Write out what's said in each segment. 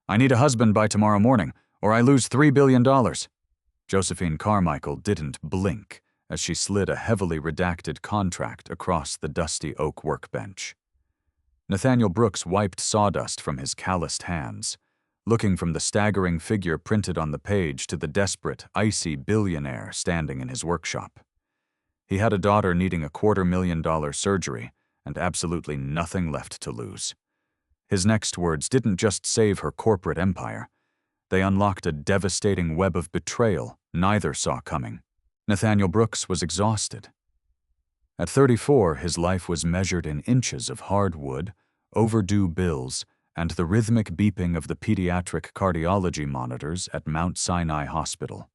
I need a husband by tomorrow morning, or I lose $3 billion. Josephine Carmichael didn't blink as she slid a heavily redacted contract across the dusty oak workbench. Nathaniel Brooks wiped sawdust from his calloused hands, looking from the staggering figure printed on the page to the desperate, icy billionaire standing in his workshop. He had a daughter needing a $250,000 surgery and absolutely nothing left to lose. His next words didn't just save her corporate empire. They unlocked a devastating web of betrayal neither saw coming. Nathaniel Brooks was exhausted. At 34, his life was measured in inches of hard wood, overdue bills, and the rhythmic beeping of the pediatric cardiology monitors at Mount Sinai Hospital.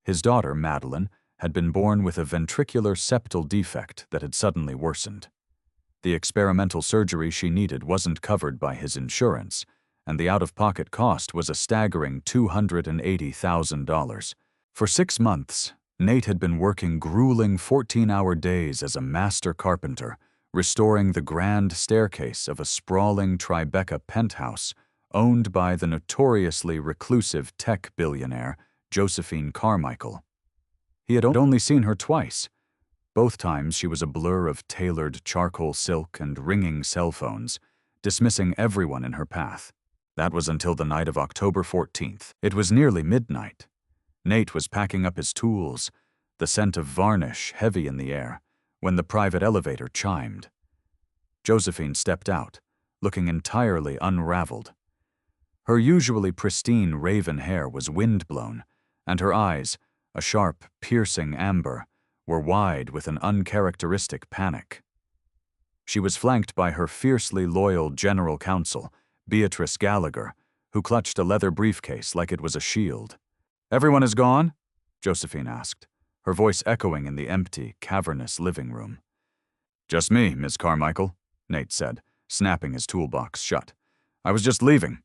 His daughter, Madeline, had been born with a ventricular septal defect that had suddenly worsened. The experimental surgery she needed wasn't covered by his insurance, and the out-of-pocket cost was a staggering $280,000. For 6 months, Nate had been working grueling 14-hour days as a master carpenter, restoring the grand staircase of a sprawling Tribeca penthouse owned by the notoriously reclusive tech billionaire Josephine Carmichael. He had only seen her twice. Both times she was a blur of tailored charcoal silk and ringing cell phones, dismissing everyone in her path. That was until the night of October 14th. It was nearly midnight. Nate was packing up his tools, the scent of varnish heavy in the air, when the private elevator chimed. Josephine stepped out, looking entirely unraveled. Her usually pristine raven hair was windblown, and her eyes, a sharp, piercing amber, were wide with an uncharacteristic panic. She was flanked by her fiercely loyal general counsel, Beatrice Gallagher, who clutched a leather briefcase like it was a shield. "Everyone is gone?" Josephine asked, her voice echoing in the empty, cavernous living room. "Just me, Miss Carmichael," Nate said, snapping his toolbox shut. "I was just leaving."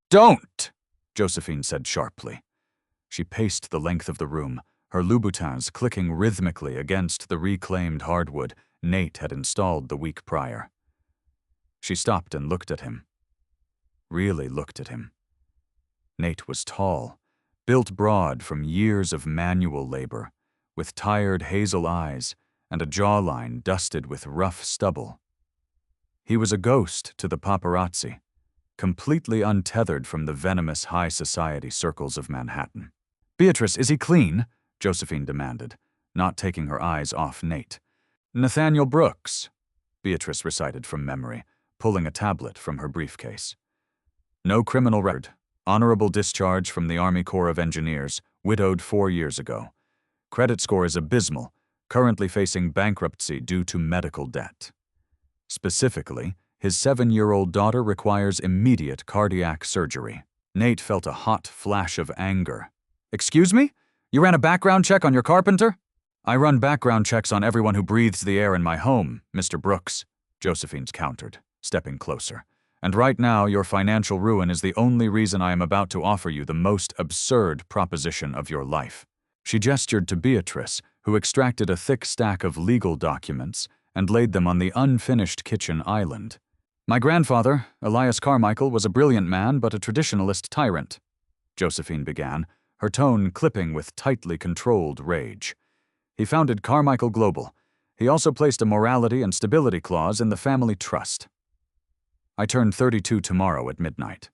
"Don't!" Josephine said sharply. She paced the length of the room, her Louboutins clicking rhythmically against the reclaimed hardwood Nate had installed the week prior. She stopped and looked at him. Really looked at him. Nate was tall, built broad from years of manual labor, with tired hazel eyes and a jawline dusted with rough stubble. He was a ghost to the paparazzi, completely untethered from the venomous high society circles of Manhattan. "Beatrice, is he clean?" Josephine demanded, not taking her eyes off Nate. "Nathaniel Brooks," Beatrice recited from memory, pulling a tablet from her briefcase. "No criminal record. Honorable discharge from the Army Corps of Engineers, widowed 4 years ago. Credit score is abysmal, currently facing bankruptcy due to medical debt. Specifically, his 7-year-old daughter requires immediate cardiac surgery." Nate felt a hot flash of anger. "Excuse me? You ran a background check on your carpenter?" "I run background checks on everyone who breathes the air in my home, Mr. Brooks," Josephine countered, stepping closer. "And right now, your financial ruin is the only reason I am about to offer you the most absurd proposition of your life." She gestured to Beatrice, who extracted a thick stack of legal documents and laid them on the unfinished kitchen island. "My grandfather, Elias Carmichael, was a brilliant man but a traditionalist tyrant," Josephine began, her tone clipping with tightly controlled rage. "He founded Carmichael Global. He also placed a morality and stability clause in the family trust. I turn 32 tomorrow at midnight.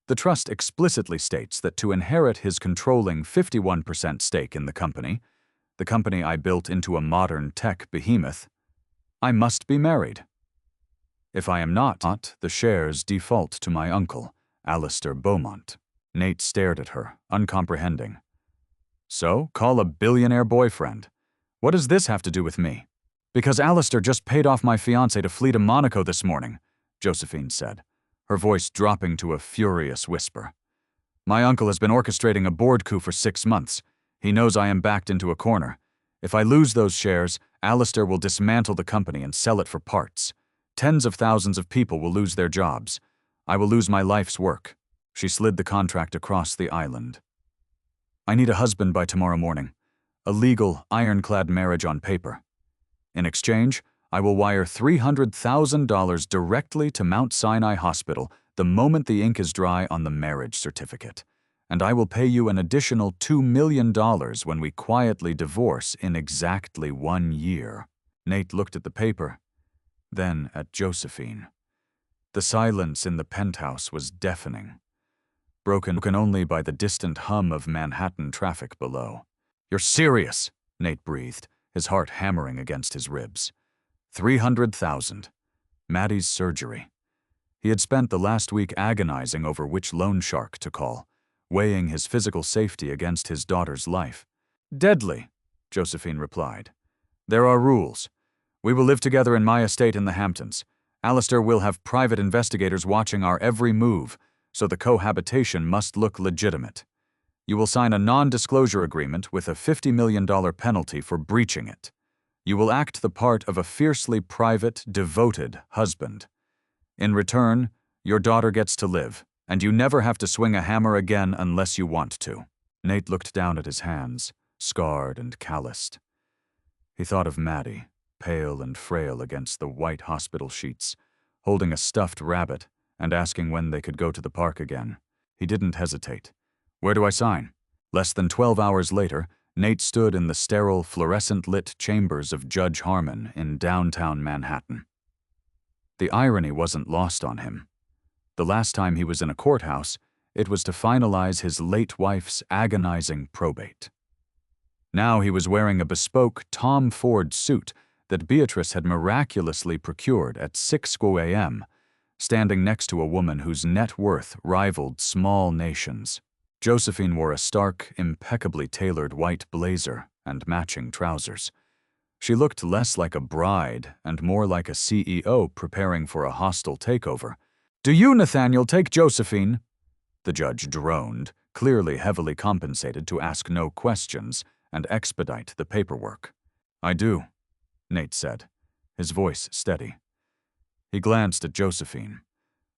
The trust explicitly states that to inherit his controlling 51% stake in the company I built into a modern tech behemoth, I must be married. If I am not, the shares default to my uncle, Alistair Beaumont." Nate stared at her, uncomprehending. "So, call a billionaire boyfriend. What does this have to do with me?" "Because Alistair just paid off my fiancé to flee to Monaco this morning," Josephine said, her voice dropping to a furious whisper. "My uncle has been orchestrating a board coup for 6 months. He knows I am backed into a corner. If I lose those shares, Alistair will dismantle the company and sell it for parts. Tens of thousands of people will lose their jobs. I will lose my life's work." She slid the contract across the island. "I need a husband by tomorrow morning. A legal, ironclad marriage on paper. In exchange, I will wire $300,000 directly to Mount Sinai Hospital the moment the ink is dry on the marriage certificate, and I will pay you an additional $2 million when we quietly divorce in exactly 1 year. Nate looked at the paper, then at Josephine. The silence in the penthouse was deafening, broken only by the distant hum of Manhattan traffic below. "You're serious," Nate breathed, his heart hammering against his ribs. 300,000. Maddie's surgery. He had spent the last week agonizing over which loan shark to call, weighing his physical safety against his daughter's life. "Deadly," Josephine replied. "There are rules. We will live together in my estate in the Hamptons. Alistair will have private investigators watching our every move, so the cohabitation must look legitimate. You will sign a non-disclosure agreement with a $50 million penalty for breaching it. You will act the part of a fiercely private, devoted husband. In return, your daughter gets to live, and you never have to swing a hammer again unless you want to." Nate looked down at his hands, scarred and calloused. He thought of Maddie, pale and frail against the white hospital sheets, holding a stuffed rabbit and asking when they could go to the park again. He didn't hesitate. "Where do I sign?" Less than 12 hours later, Nate stood in the sterile, fluorescent-lit chambers of Judge Harmon in downtown Manhattan. The irony wasn't lost on him. The last time he was in a courthouse, it was to finalize his late wife's agonizing probate. Now he was wearing a bespoke Tom Ford suit that Beatrice had miraculously procured at 6 a.m., standing next to a woman whose net worth rivaled small nations. Josephine wore a stark, impeccably tailored white blazer and matching trousers. She looked less like a bride and more like a CEO preparing for a hostile takeover. "Do you, Nathaniel, take Josephine?" The judge droned, clearly heavily compensated to ask no questions and expedite the paperwork. "I do," Nate said, his voice steady. He glanced at Josephine.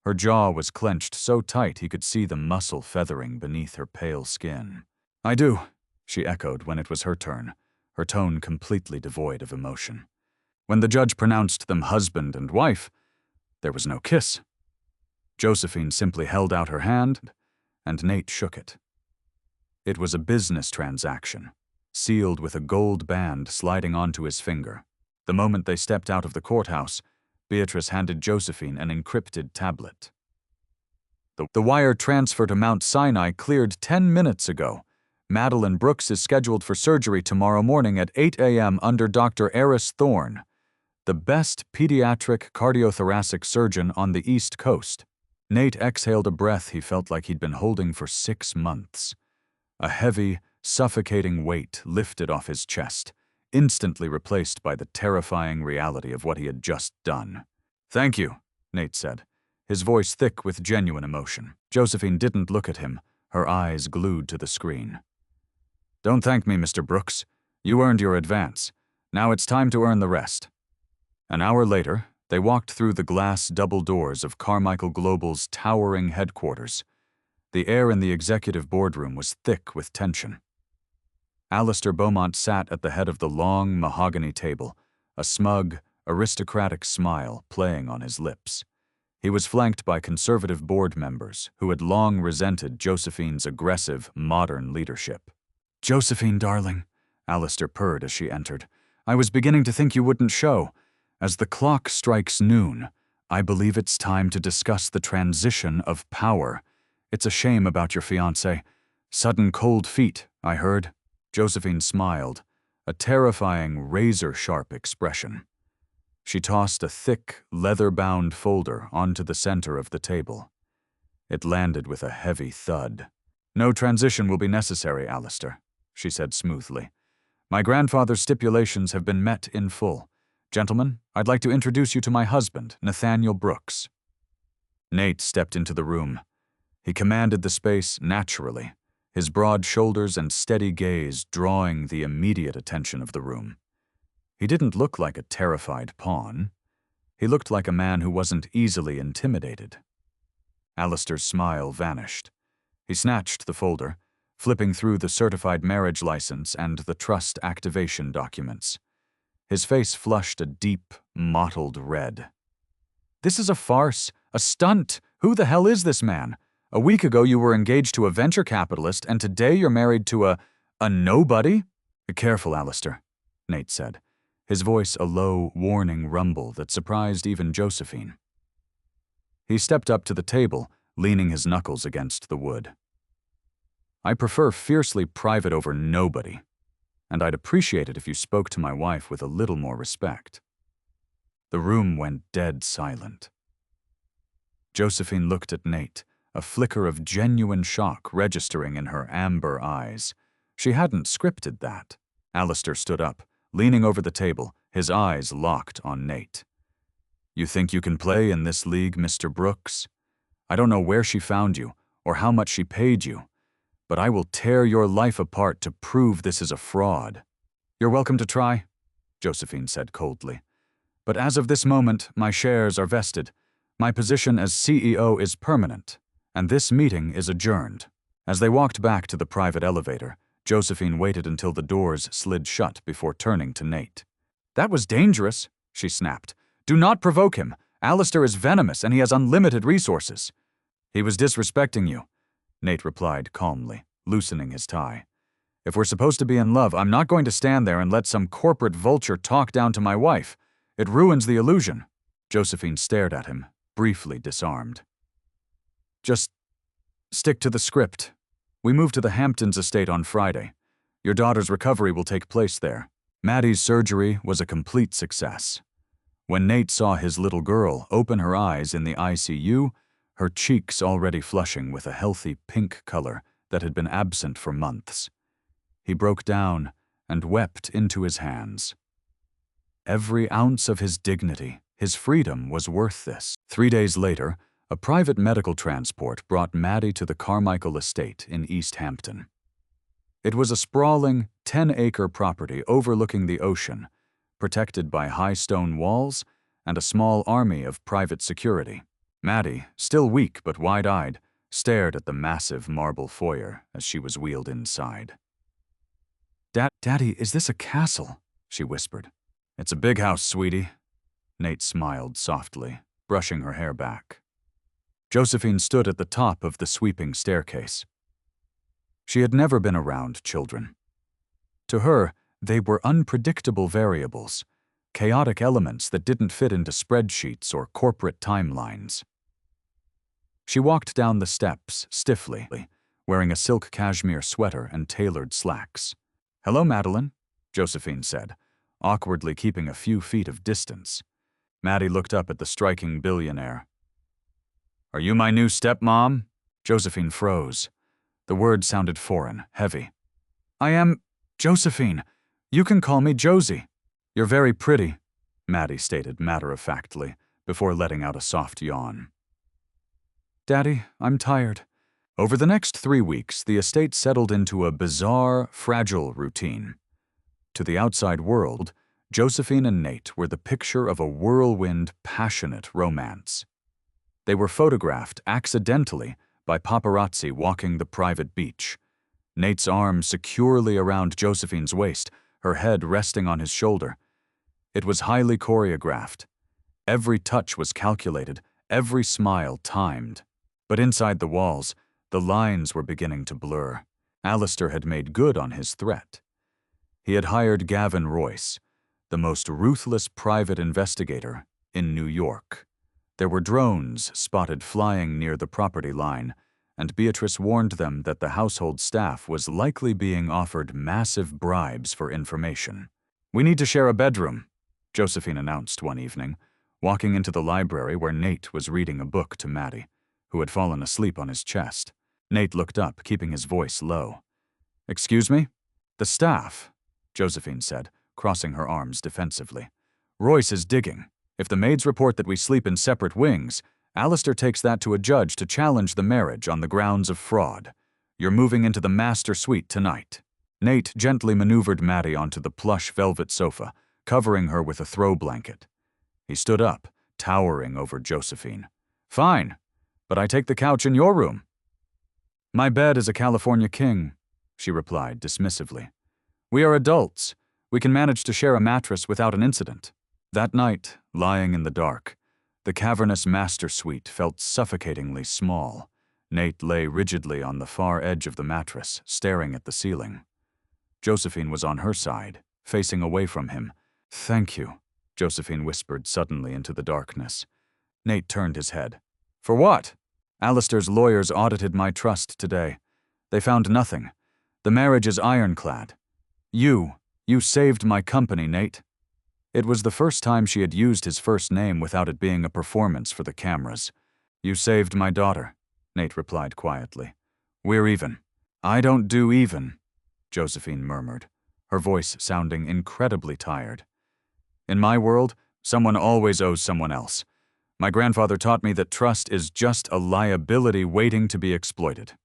Her jaw was clenched so tight he could see the muscle feathering beneath her pale skin. "I do," she echoed when it was her turn, her tone completely devoid of emotion. When the judge pronounced them husband and wife, there was no kiss. Josephine simply held out her hand, and Nate shook it. It was a business transaction, sealed with a gold band sliding onto his finger. The moment they stepped out of the courthouse, Beatrice handed Josephine an encrypted tablet. "The wire transfer to Mount Sinai cleared 10 minutes ago. Madeline Brooks is scheduled for surgery tomorrow morning at 8 a.m. under Dr. Eris Thorne, the best pediatric cardiothoracic surgeon on the East Coast." Nate exhaled a breath he felt like he'd been holding for 6 months. A heavy, suffocating weight lifted off his chest, instantly replaced by the terrifying reality of what he had just done. "Thank you," Nate said, his voice thick with genuine emotion. Josephine didn't look at him, her eyes glued to the screen. "Don't thank me, Mr. Brooks. You earned your advance. Now it's time to earn the rest." An hour later, they walked through the glass double doors of Carmichael Global's towering headquarters. The air in the executive boardroom was thick with tension. Alistair Beaumont sat at the head of the long mahogany table, a smug, aristocratic smile playing on his lips. He was flanked by conservative board members who had long resented Josephine's aggressive, modern leadership. "Josephine, darling," Alistair purred as she entered, "I was beginning to think you wouldn't show. As the clock strikes noon, I believe it's time to discuss the transition of power. It's a shame about your fiancé. Sudden cold feet, I heard." Josephine smiled, a terrifying, razor-sharp expression. She tossed a thick, leather-bound folder onto the center of the table. It landed with a heavy thud. "No transition will be necessary, Alistair," she said smoothly. "My grandfather's stipulations have been met in full. Gentlemen, I'd like to introduce you to my husband, Nathaniel Brooks." Nate stepped into the room. He commanded the space naturally, his broad shoulders and steady gaze drawing the immediate attention of the room. He didn't look like a terrified pawn. He looked like a man who wasn't easily intimidated. Alistair's smile vanished. He snatched the folder, flipping through the certified marriage license and the trust activation documents. His face flushed a deep, mottled red. "This is a farce, a stunt. Who the hell is this man? A week ago you were engaged to a venture capitalist, and today you're married to a nobody? Careful, Alistair, Nate said, his voice a low, warning rumble that surprised even Josephine. He stepped up to the table, leaning his knuckles against the wood. I prefer fiercely private over nobody, and I'd appreciate it if you spoke to my wife with a little more respect. The room went dead silent. Josephine looked at Nate, a flicker of genuine shock registering in her amber eyes. She hadn't scripted that. Alistair stood up, leaning over the table, his eyes locked on Nate. You think you can play in this league, Mr. Brooks? I don't know where she found you, or how much she paid you, but I will tear your life apart to prove this is a fraud. You're welcome to try, Josephine said coldly. But as of this moment, my shares are vested. My position as CEO is permanent, and this meeting is adjourned. As they walked back to the private elevator, Josephine waited until the doors slid shut before turning to Nate. That was dangerous, she snapped. Do not provoke him. Alistair is venomous and he has unlimited resources. He was disrespecting you, Nate replied calmly, loosening his tie. If we're supposed to be in love, I'm not going to stand there and let some corporate vulture talk down to my wife. It ruins the illusion. Josephine stared at him, briefly disarmed. Just stick to the script. We move to the Hamptons estate on Friday. Your daughter's recovery will take place there. Maddie's surgery was a complete success. When Nate saw his little girl open her eyes in the ICU, her cheeks already flushing with a healthy pink color that had been absent for months, he broke down and wept into his hands. Every ounce of his dignity, his freedom was worth this. 3 days later, a private medical transport brought Maddie to the Carmichael estate in East Hampton. It was a sprawling, 10-acre property overlooking the ocean, protected by high stone walls and a small army of private security. Maddie, still weak but wide-eyed, stared at the massive marble foyer as she was wheeled inside. Daddy, is this a castle? She whispered. It's a big house, sweetie. Nate smiled softly, brushing her hair back. Josephine stood at the top of the sweeping staircase. She had never been around children. To her, they were unpredictable variables, chaotic elements that didn't fit into spreadsheets or corporate timelines. She walked down the steps stiffly, wearing a silk cashmere sweater and tailored slacks. Hello, Madeline, Josephine said, awkwardly keeping a few feet of distance. Maddie looked up at the striking billionaire. Are you my new stepmom? Josephine froze. The word sounded foreign, heavy. I am Josephine. You can call me Josie. You're very pretty, Maddie stated matter-of-factly, before letting out a soft yawn. Daddy, I'm tired. Over the next 3 weeks, the estate settled into a bizarre, fragile routine. To the outside world, Josephine and Nate were the picture of a whirlwind, passionate romance. They were photographed accidentally by paparazzi walking the private beach, Nate's arm securely around Josephine's waist, her head resting on his shoulder. It was highly choreographed. Every touch was calculated, every smile timed. But inside the walls, the lines were beginning to blur. Alistair had made good on his threat. He had hired Gavin Royce, the most ruthless private investigator in New York. There were drones spotted flying near the property line, and Beatrice warned them that the household staff was likely being offered massive bribes for information. We need to share a bedroom, Josephine announced one evening, walking into the library where Nate was reading a book to Maddie, who had fallen asleep on his chest. Nate looked up, keeping his voice low. Excuse me? The staff, Josephine said, crossing her arms defensively. Royce is digging. If the maids report that we sleep in separate wings, Alistair takes that to a judge to challenge the marriage on the grounds of fraud. You're moving into the master suite tonight. Nate gently maneuvered Maddie onto the plush velvet sofa, covering her with a throw blanket. He stood up, towering over Josephine. Fine, but I take the couch in your room. My bed is a California king, she replied dismissively. We are adults. We can manage to share a mattress without an incident. That night, lying in the dark, The cavernous master suite felt suffocatingly small. Nate lay rigidly on the far edge of the mattress, staring at the ceiling. Josephine was on her side, facing away from him. "Thank you," Josephine whispered suddenly into the darkness. Nate turned his head. "For what?" "Alistair's lawyers audited my trust today. They found nothing. The marriage is ironclad. You saved my company, Nate." It was the first time she had used his first name without it being a performance for the cameras. "You saved my daughter," Nate replied quietly. "We're even." "I don't do even," Josephine murmured, her voice sounding incredibly tired. "In my world, someone always owes someone else. My grandfather taught me that trust is just a liability waiting to be exploited."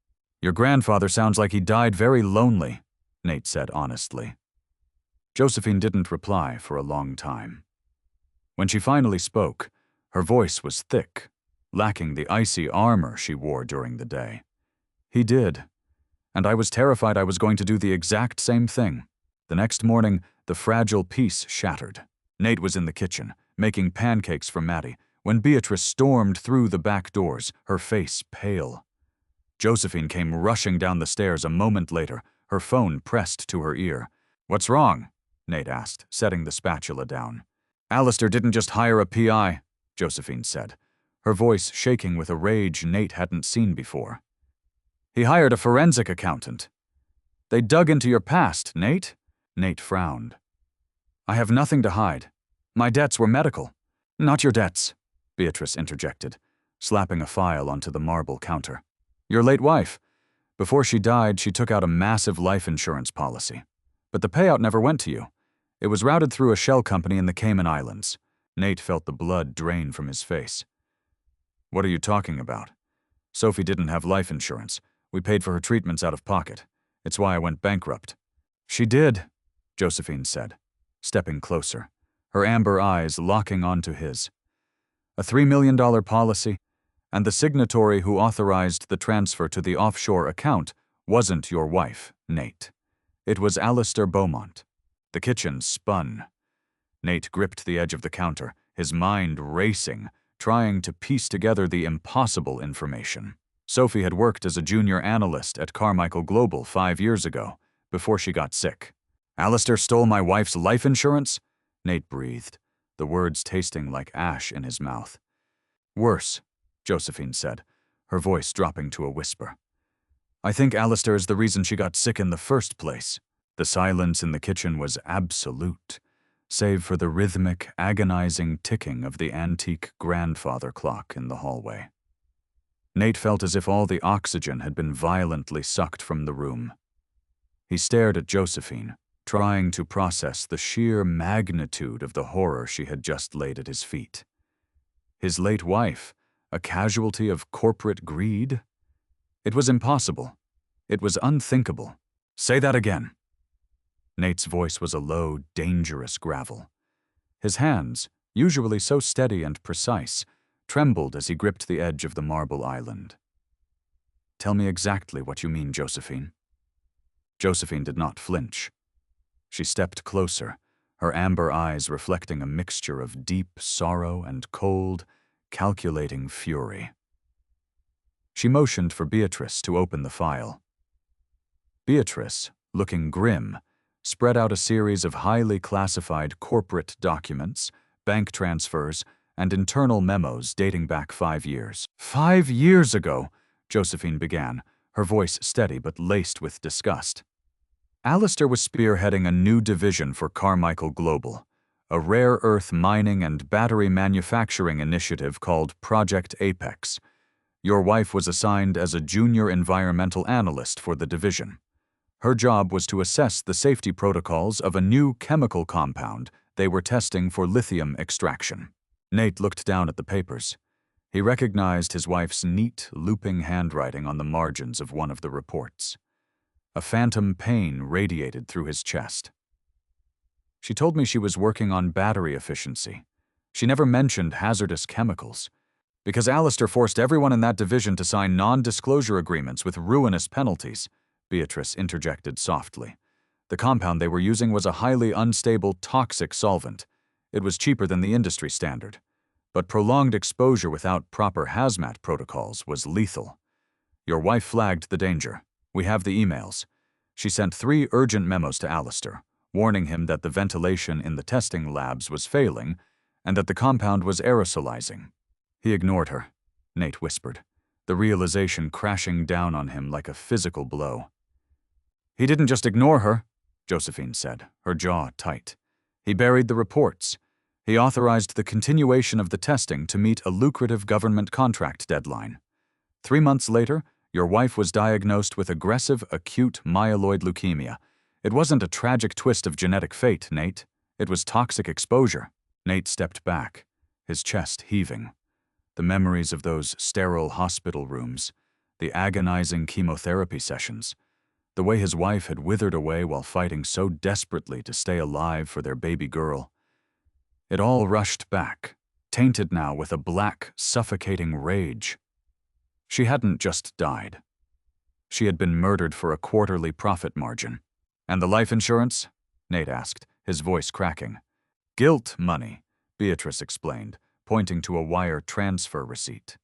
"Your grandfather sounds like he died very lonely," Nate said honestly. Josephine didn't reply for a long time. When she finally spoke, her voice was thick, lacking the icy armor she wore during the day. "He did. And I was terrified I was going to do the exact same thing." The next morning, the fragile peace shattered. Nate was in the kitchen, making pancakes for Maddie, when Beatrice stormed through the back doors, her face pale. Josephine came rushing down the stairs a moment later, her phone pressed to her ear. "What's wrong?" Nate asked, setting the spatula down. "Alistair didn't just hire a PI," Josephine said, her voice shaking with a rage Nate hadn't seen before. "He hired a forensic accountant. They dug into your past, Nate." Nate frowned. "I have nothing to hide. My debts were medical." "Not your debts," Beatrice interjected, slapping a file onto the marble counter. "Your late wife. Before she died, she took out a massive life insurance policy. But the payout never went to you. It was routed through a shell company in the Cayman Islands." Nate felt the blood drain from his face. "What are you talking about? Sophie didn't have life insurance. We paid for her treatments out of pocket. It's why I went bankrupt." "She did," Josephine said, stepping closer, her amber eyes locking onto his. "A $3 million policy, and the signatory who authorized the transfer to the offshore account wasn't your wife, Nate. It was Alistair Beaumont." The kitchen spun. Nate gripped the edge of the counter, his mind racing, trying to piece together the impossible information. Sophie had worked as a junior analyst at Carmichael Global 5 years ago, before she got sick. "Alistair stole my wife's life insurance?" Nate breathed, the words tasting like ash in his mouth. "Worse," Josephine said, her voice dropping to a whisper. "I think Alistair is the reason she got sick in the first place." The silence in the kitchen was absolute, save for the rhythmic, agonizing ticking of the antique grandfather clock in the hallway. Nate felt as if all the oxygen had been violently sucked from the room. He stared at Josephine, trying to process the sheer magnitude of the horror she had just laid at his feet. His late wife, a casualty of corporate greed? It was impossible. It was unthinkable. "Say that again." Nate's voice was a low, dangerous gravel. His hands, usually so steady and precise, trembled as he gripped the edge of the marble island. "Tell me exactly what you mean, Josephine." Josephine did not flinch. She stepped closer, her amber eyes reflecting a mixture of deep sorrow and cold, calculating fury. She motioned for Beatrice to open the file. Beatrice, looking grim, spread out a series of highly classified corporate documents, bank transfers, and internal memos dating back 5 years. "5 years ago," Josephine began, her voice steady but laced with disgust. "Alistair was spearheading a new division for Carmichael Global, a rare earth mining and battery manufacturing initiative called Project Apex. Your wife was assigned as a junior environmental analyst for the division. Her job was to assess the safety protocols of a new chemical compound they were testing for lithium extraction." Nate looked down at the papers. He recognized his wife's neat, looping handwriting on the margins of one of the reports. A phantom pain radiated through his chest. "She told me she was working on battery efficiency. She never mentioned hazardous chemicals. Because Alistair forced everyone in that division to sign non-disclosure agreements with ruinous penalties," Beatrice interjected softly. "The compound they were using was a highly unstable, toxic solvent. It was cheaper than the industry standard. but prolonged exposure without proper hazmat protocols was lethal. Your wife flagged the danger. We have the emails. She sent 3 urgent memos to Alistair, warning him that the ventilation in the testing labs was failing and that the compound was aerosolizing. He ignored her, Nate whispered, the realization crashing down on him like a physical blow. He didn't just ignore her, Josephine said, her jaw tight. He buried the reports. He authorized the continuation of the testing to meet a lucrative government contract deadline. 3 months later, your wife was diagnosed with aggressive acute myeloid leukemia. It wasn't a tragic twist of genetic fate, Nate. It was toxic exposure. Nate stepped back, his chest heaving. The memories of those sterile hospital rooms, the agonizing chemotherapy sessions, the way his wife had withered away while fighting so desperately to stay alive for their baby girl. It all rushed back, tainted now with a black, suffocating rage. She hadn't just died. She had been murdered for a quarterly profit margin. And the life insurance? Nate asked, his voice cracking. Guilt money, Beatrice explained, pointing to a wire transfer receipt.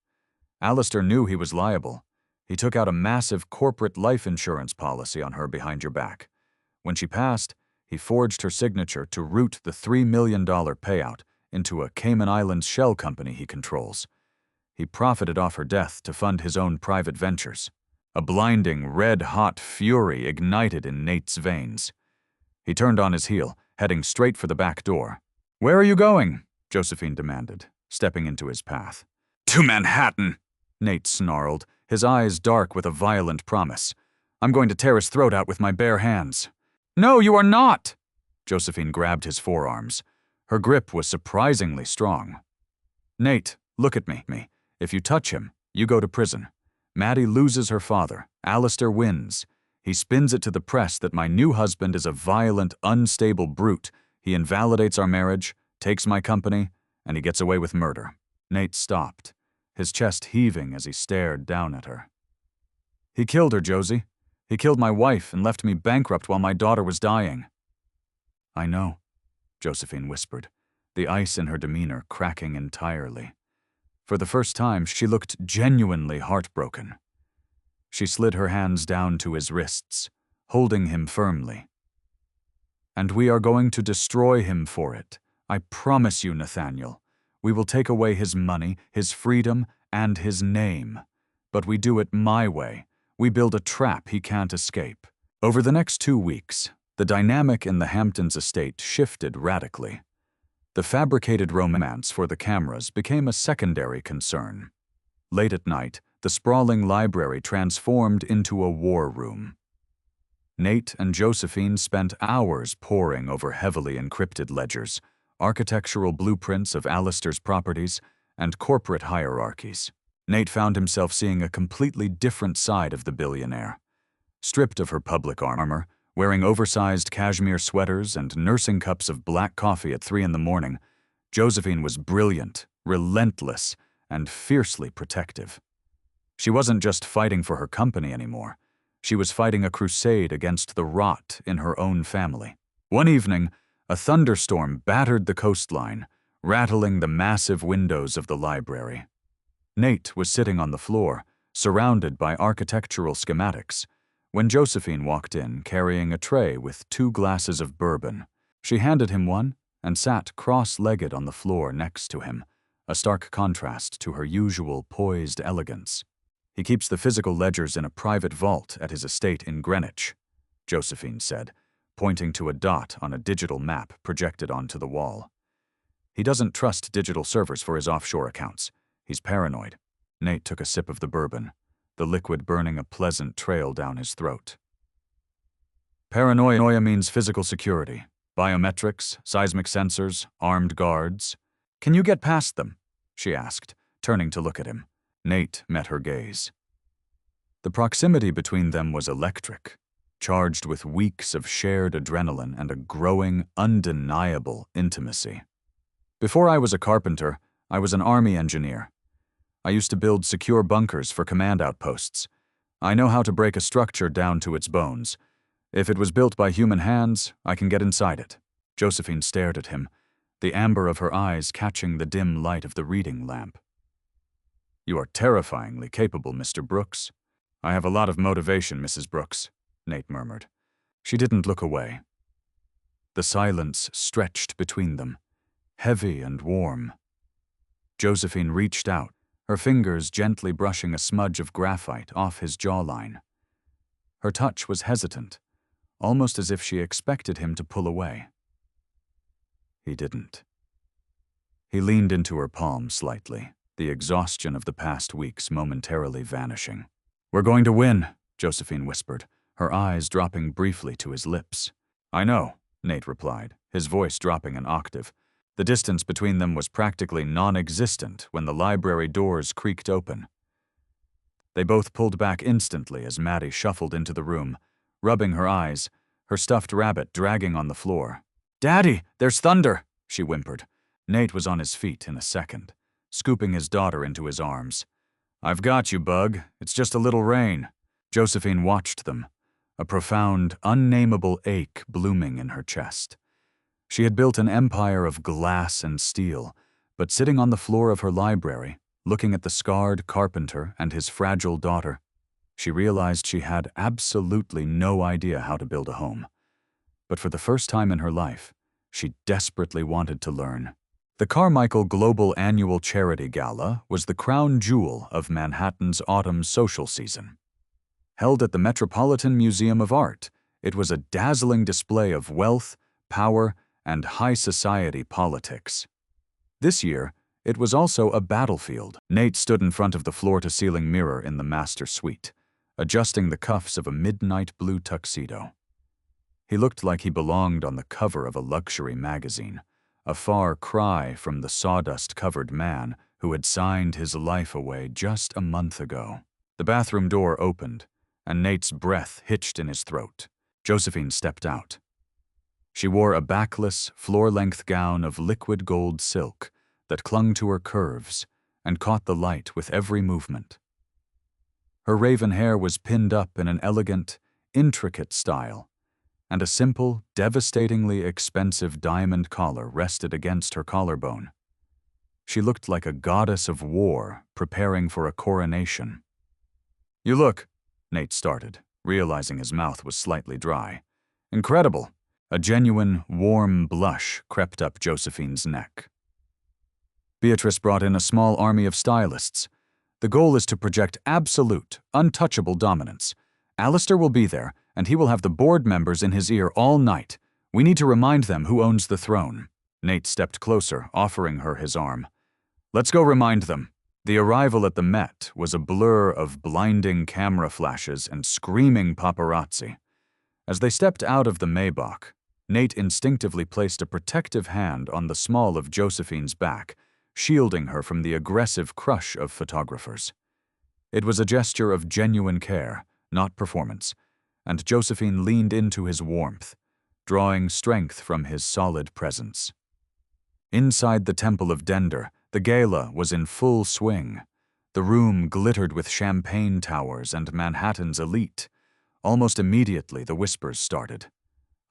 Alistair knew he was liable. He took out a massive corporate life insurance policy on her behind your back. When she passed, he forged her signature to route the $3 million payout into a Cayman Islands shell company he controls. He profited off her death to fund his own private ventures. A blinding, red-hot fury ignited in Nate's veins. He turned on his heel, heading straight for the back door. "Where are you going?" Josephine demanded, stepping into his path. "To Manhattan," Nate snarled, his eyes dark with a violent promise. "I'm going to tear his throat out with my bare hands." "No, you are not!" Josephine grabbed his forearms. Her grip was surprisingly strong. "Nate, look at me. If you touch him, you go to prison. Maddie loses her father. Alistair wins. He spins it to the press that my new husband is a violent, unstable brute. He invalidates our marriage, takes my company, and he gets away with murder." Nate stopped, his chest heaving as he stared down at her. "He killed her, Josie. He killed my wife and left me bankrupt while my daughter was dying." "I know," Josephine whispered, the ice in her demeanor cracking entirely. For the first time, she looked genuinely heartbroken. She slid her hands down to his wrists, holding him firmly. "And we are going to destroy him for it. I promise you, Nathaniel. We will take away his money, his freedom, and his name. But we do it my way. We build a trap he can't escape." Over the next 2 weeks, the dynamic in the Hamptons estate shifted radically. The fabricated romance for the cameras became a secondary concern. Late at night, the sprawling library transformed into a war room. Nate and Josephine spent hours poring over heavily encrypted ledgers, architectural blueprints of Alistair's properties, and corporate hierarchies. Nate found himself seeing a completely different side of the billionaire. Stripped of her public armor, wearing oversized cashmere sweaters and nursing cups of black coffee at 3 in the morning, Josephine was brilliant, relentless, and fiercely protective. She wasn't just fighting for her company anymore. She was fighting a crusade against the rot in her own family. One evening, a thunderstorm battered the coastline, rattling the massive windows of the library. Nate was sitting on the floor, surrounded by architectural schematics, when Josephine walked in carrying a tray with 2 glasses of bourbon. She handed him one and sat cross-legged on the floor next to him, a stark contrast to her usual poised elegance. "He keeps the physical ledgers in a private vault at his estate in Greenwich," Josephine said, pointing to a dot on a digital map projected onto the wall. "He doesn't trust digital servers for his offshore accounts. He's paranoid." Nate took a sip of the bourbon, the liquid burning a pleasant trail down his throat. "Paranoia means physical security. Biometrics, seismic sensors, armed guards. Can you get past them?" she asked, turning to look at him. Nate met her gaze. The proximity between them was electric, charged with weeks of shared adrenaline and a growing, undeniable intimacy. "Before I was a carpenter, I was an army engineer. I used to build secure bunkers for command outposts. I know how to break a structure down to its bones. If it was built by human hands, I can get inside it." Josephine stared at him, the amber of her eyes catching the dim light of the reading lamp. "You are terrifyingly capable, Mr. Brooks." "I have a lot of motivation, Mrs. Brooks," Nate murmured. She didn't look away. The silence stretched between them, heavy and warm. Josephine reached out, her fingers gently brushing a smudge of graphite off his jawline. Her touch was hesitant, almost as if she expected him to pull away. He didn't. He leaned into her palm slightly, the exhaustion of the past weeks momentarily vanishing. "We're going to win," Josephine whispered, her eyes dropping briefly to his lips. "I know," Nate replied, his voice dropping an octave. The distance between them was practically non-existent when the library doors creaked open. They both pulled back instantly as Maddie shuffled into the room, rubbing her eyes, her stuffed rabbit dragging on the floor. "Daddy, there's thunder!" she whimpered. Nate was on his feet in a second, scooping his daughter into his arms. "I've got you, Bug. It's just a little rain." Josephine watched them, a profound, unnameable ache blooming in her chest. She had built an empire of glass and steel, but sitting on the floor of her library, looking at the scarred carpenter and his fragile daughter, she realized she had absolutely no idea how to build a home. But for the first time in her life, she desperately wanted to learn. The Carmichael Global Annual Charity Gala was the crown jewel of Manhattan's autumn social season. Held at the Metropolitan Museum of Art, it was a dazzling display of wealth, power, and high society politics. This year, it was also a battlefield. Nate stood in front of the floor-to-ceiling mirror in the master suite, adjusting the cuffs of a midnight blue tuxedo. He looked like he belonged on the cover of a luxury magazine, a far cry from the sawdust-covered man who had signed his life away just a month ago. The bathroom door opened, and Nate's breath hitched in his throat. Josephine stepped out. She wore a backless, floor-length gown of liquid gold silk that clung to her curves and caught the light with every movement. Her raven hair was pinned up in an elegant, intricate style, and a simple, devastatingly expensive diamond collar rested against her collarbone. She looked like a goddess of war preparing for a coronation. "You look," Nate started, realizing his mouth was slightly dry. "Incredible." A genuine, warm blush crept up Josephine's neck. Beatrice brought in a small army of stylists. The goal is to project absolute, untouchable dominance. Alistair will be there, and he will have the board members in his ear all night. We need to remind them who owns the throne. Nate stepped closer, offering her his arm. "Let's go remind them." The arrival at the Met was a blur of blinding camera flashes and screaming paparazzi. As they stepped out of the Maybach, Nate instinctively placed a protective hand on the small of Josephine's back, shielding her from the aggressive crush of photographers. It was a gesture of genuine care, not performance, and Josephine leaned into his warmth, drawing strength from his solid presence. Inside the Temple of Dender, the gala was in full swing. The room glittered with champagne towers and Manhattan's elite. Almost immediately, the whispers started.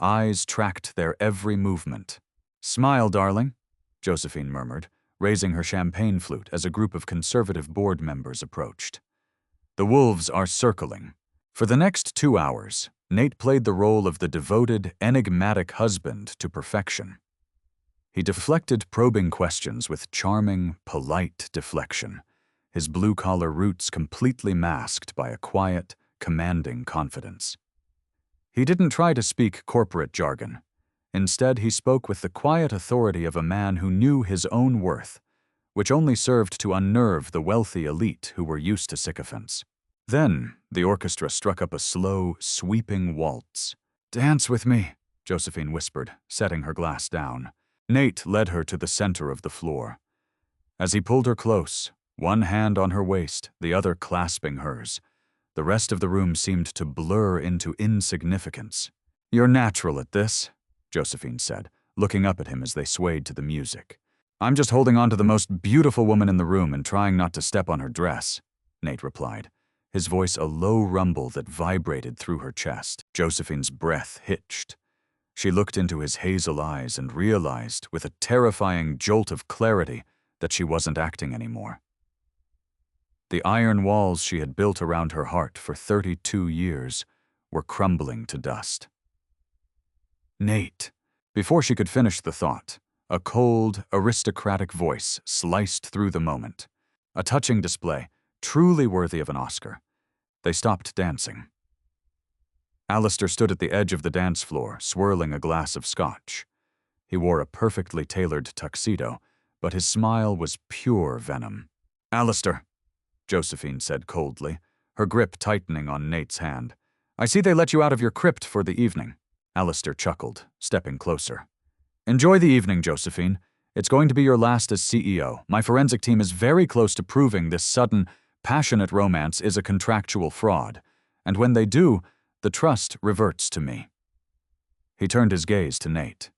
Eyes tracked their every movement. "Smile, darling," Josephine murmured, raising her champagne flute as a group of conservative board members approached. "The wolves are circling." For the next 2 hours, Nate played the role of the devoted, enigmatic husband to perfection. He deflected probing questions with charming, polite deflection, his blue-collar roots completely masked by a quiet, commanding confidence. He didn't try to speak corporate jargon. Instead, he spoke with the quiet authority of a man who knew his own worth, which only served to unnerve the wealthy elite who were used to sycophants. Then, the orchestra struck up a slow, sweeping waltz. "Dance with me," Josephine whispered, setting her glass down. Nate led her to the center of the floor. As he pulled her close, one hand on her waist, the other clasping hers, the rest of the room seemed to blur into insignificance. "You're natural at this," Josephine said, looking up at him as they swayed to the music. "I'm just holding on to the most beautiful woman in the room and trying not to step on her dress," Nate replied, his voice a low rumble that vibrated through her chest. Josephine's breath hitched. She looked into his hazel eyes and realized, with a terrifying jolt of clarity, that she wasn't acting anymore. The iron walls she had built around her heart for 32 years were crumbling to dust. Nate. Before she could finish the thought, a cold, aristocratic voice sliced through the moment. A touching display, truly worthy of an Oscar. They stopped dancing. Alistair stood at the edge of the dance floor, swirling a glass of scotch. He wore a perfectly tailored tuxedo, but his smile was pure venom. "Alistair," Josephine said coldly, her grip tightening on Nate's hand. "I see they let you out of your crypt for the evening." Alistair chuckled, stepping closer. "Enjoy the evening, Josephine. It's going to be your last as CEO. My forensic team is very close to proving this sudden, passionate romance is a contractual fraud, and when they do, the trust reverts to me." He turned his gaze to Nate.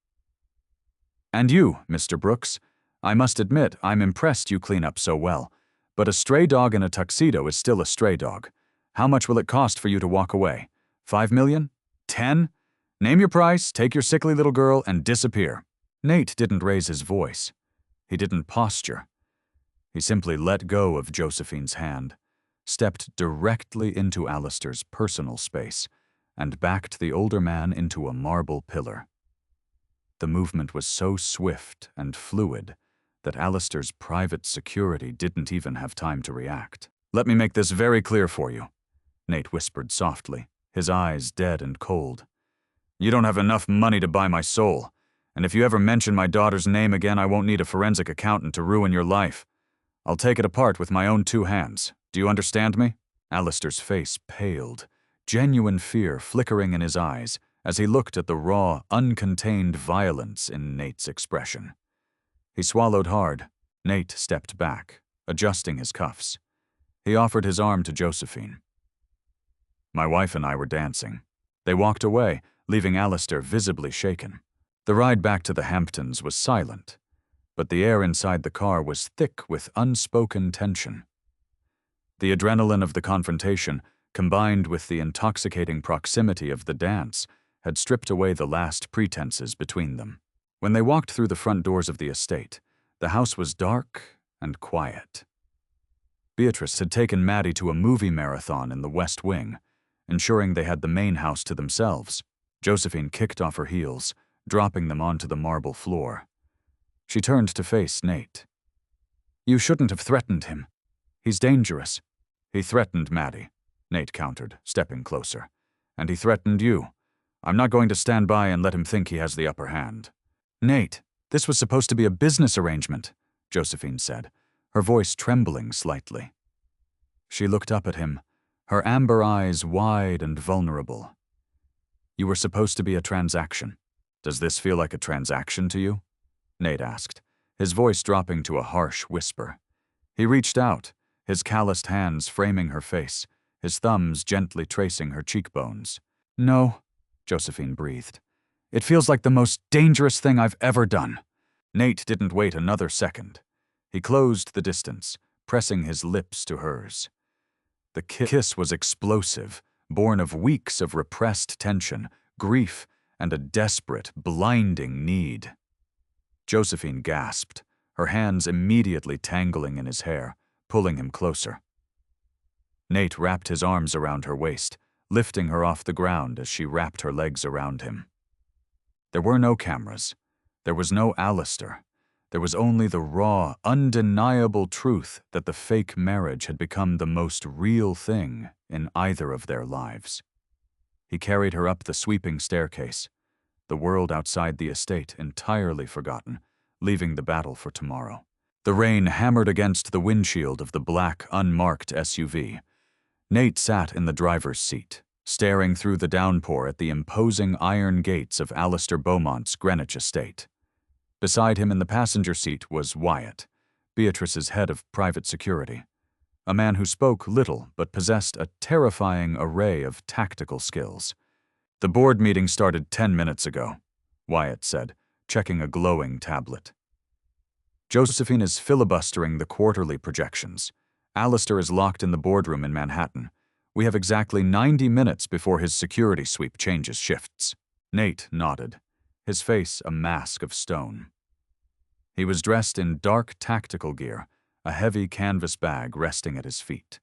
"And you, Mr. Brooks, I must admit I'm impressed you clean up so well, but a stray dog in a tuxedo is still a stray dog. How much will it cost for you to walk away? 5 million? 10? Name your price, take your sickly little girl, and disappear." Nate didn't raise his voice. He didn't posture. He simply let go of Josephine's hand, stepped directly into Alistair's personal space, and backed the older man into a marble pillar. The movement was so swift and fluid that Alistair's private security didn't even have time to react. "Let me make this very clear for you," Nate whispered softly, his eyes dead and cold. "You don't have enough money to buy my soul, and if you ever mention my daughter's name again, I won't need a forensic accountant to ruin your life. I'll take it apart with my own 2 hands. Do you understand me?" Alistair's face paled, genuine fear flickering in his eyes as he looked at the raw, uncontained violence in Nate's expression. He swallowed hard. Nate stepped back, adjusting his cuffs. He offered his arm to Josephine. "My wife and I were dancing." They walked away, leaving Alistair visibly shaken. The ride back to the Hamptons was silent, but the air inside the car was thick with unspoken tension. The adrenaline of the confrontation, combined with the intoxicating proximity of the dance, had stripped away the last pretenses between them. When they walked through the front doors of the estate, the house was dark and quiet. Beatrice had taken Maddie to a movie marathon in the West Wing, ensuring they had the main house to themselves. Josephine kicked off her heels, dropping them onto the marble floor. She turned to face Nate. "You shouldn't have threatened him. He's dangerous." "He threatened Maddie," Nate countered, stepping closer. "And he threatened you. I'm not going to stand by and let him think he has the upper hand." "Nate, this was supposed to be a business arrangement," Josephine said, her voice trembling slightly. She looked up at him, her amber eyes wide and vulnerable. "You were supposed to be a transaction. Does this feel like a transaction to you?" Nate asked, his voice dropping to a harsh whisper. He reached out, his calloused hands framing her face, his thumbs gently tracing her cheekbones. "No," Josephine breathed. "It feels like the most dangerous thing I've ever done." Nate didn't wait another second. He closed the distance, pressing his lips to hers. The kiss was explosive, born of weeks of repressed tension, grief, and a desperate, blinding need. Josephine gasped, her hands immediately tangling in his hair, pulling him closer. Nate wrapped his arms around her waist, lifting her off the ground as she wrapped her legs around him. There were no cameras. There was no Alistair. There was only the raw, undeniable truth that the fake marriage had become the most real thing in either of their lives. He carried her up the sweeping staircase, the world outside the estate entirely forgotten, leaving the battle for tomorrow. The rain hammered against the windshield of the black, unmarked SUV. Nate sat in the driver's seat, staring through the downpour at the imposing iron gates of Alistair Beaumont's Greenwich estate. Beside him in the passenger seat was Wyatt, Beatrice's head of private security, a man who spoke little but possessed a terrifying array of tactical skills. "The board meeting started 10 minutes ago," Wyatt said, checking a glowing tablet. "Josephine is filibustering the quarterly projections. Alistair is locked in the boardroom in Manhattan. We have exactly 90 minutes before his security sweep changes shifts." Nate nodded, his face a mask of stone. He was dressed in dark tactical gear, a heavy canvas bag resting at his feet.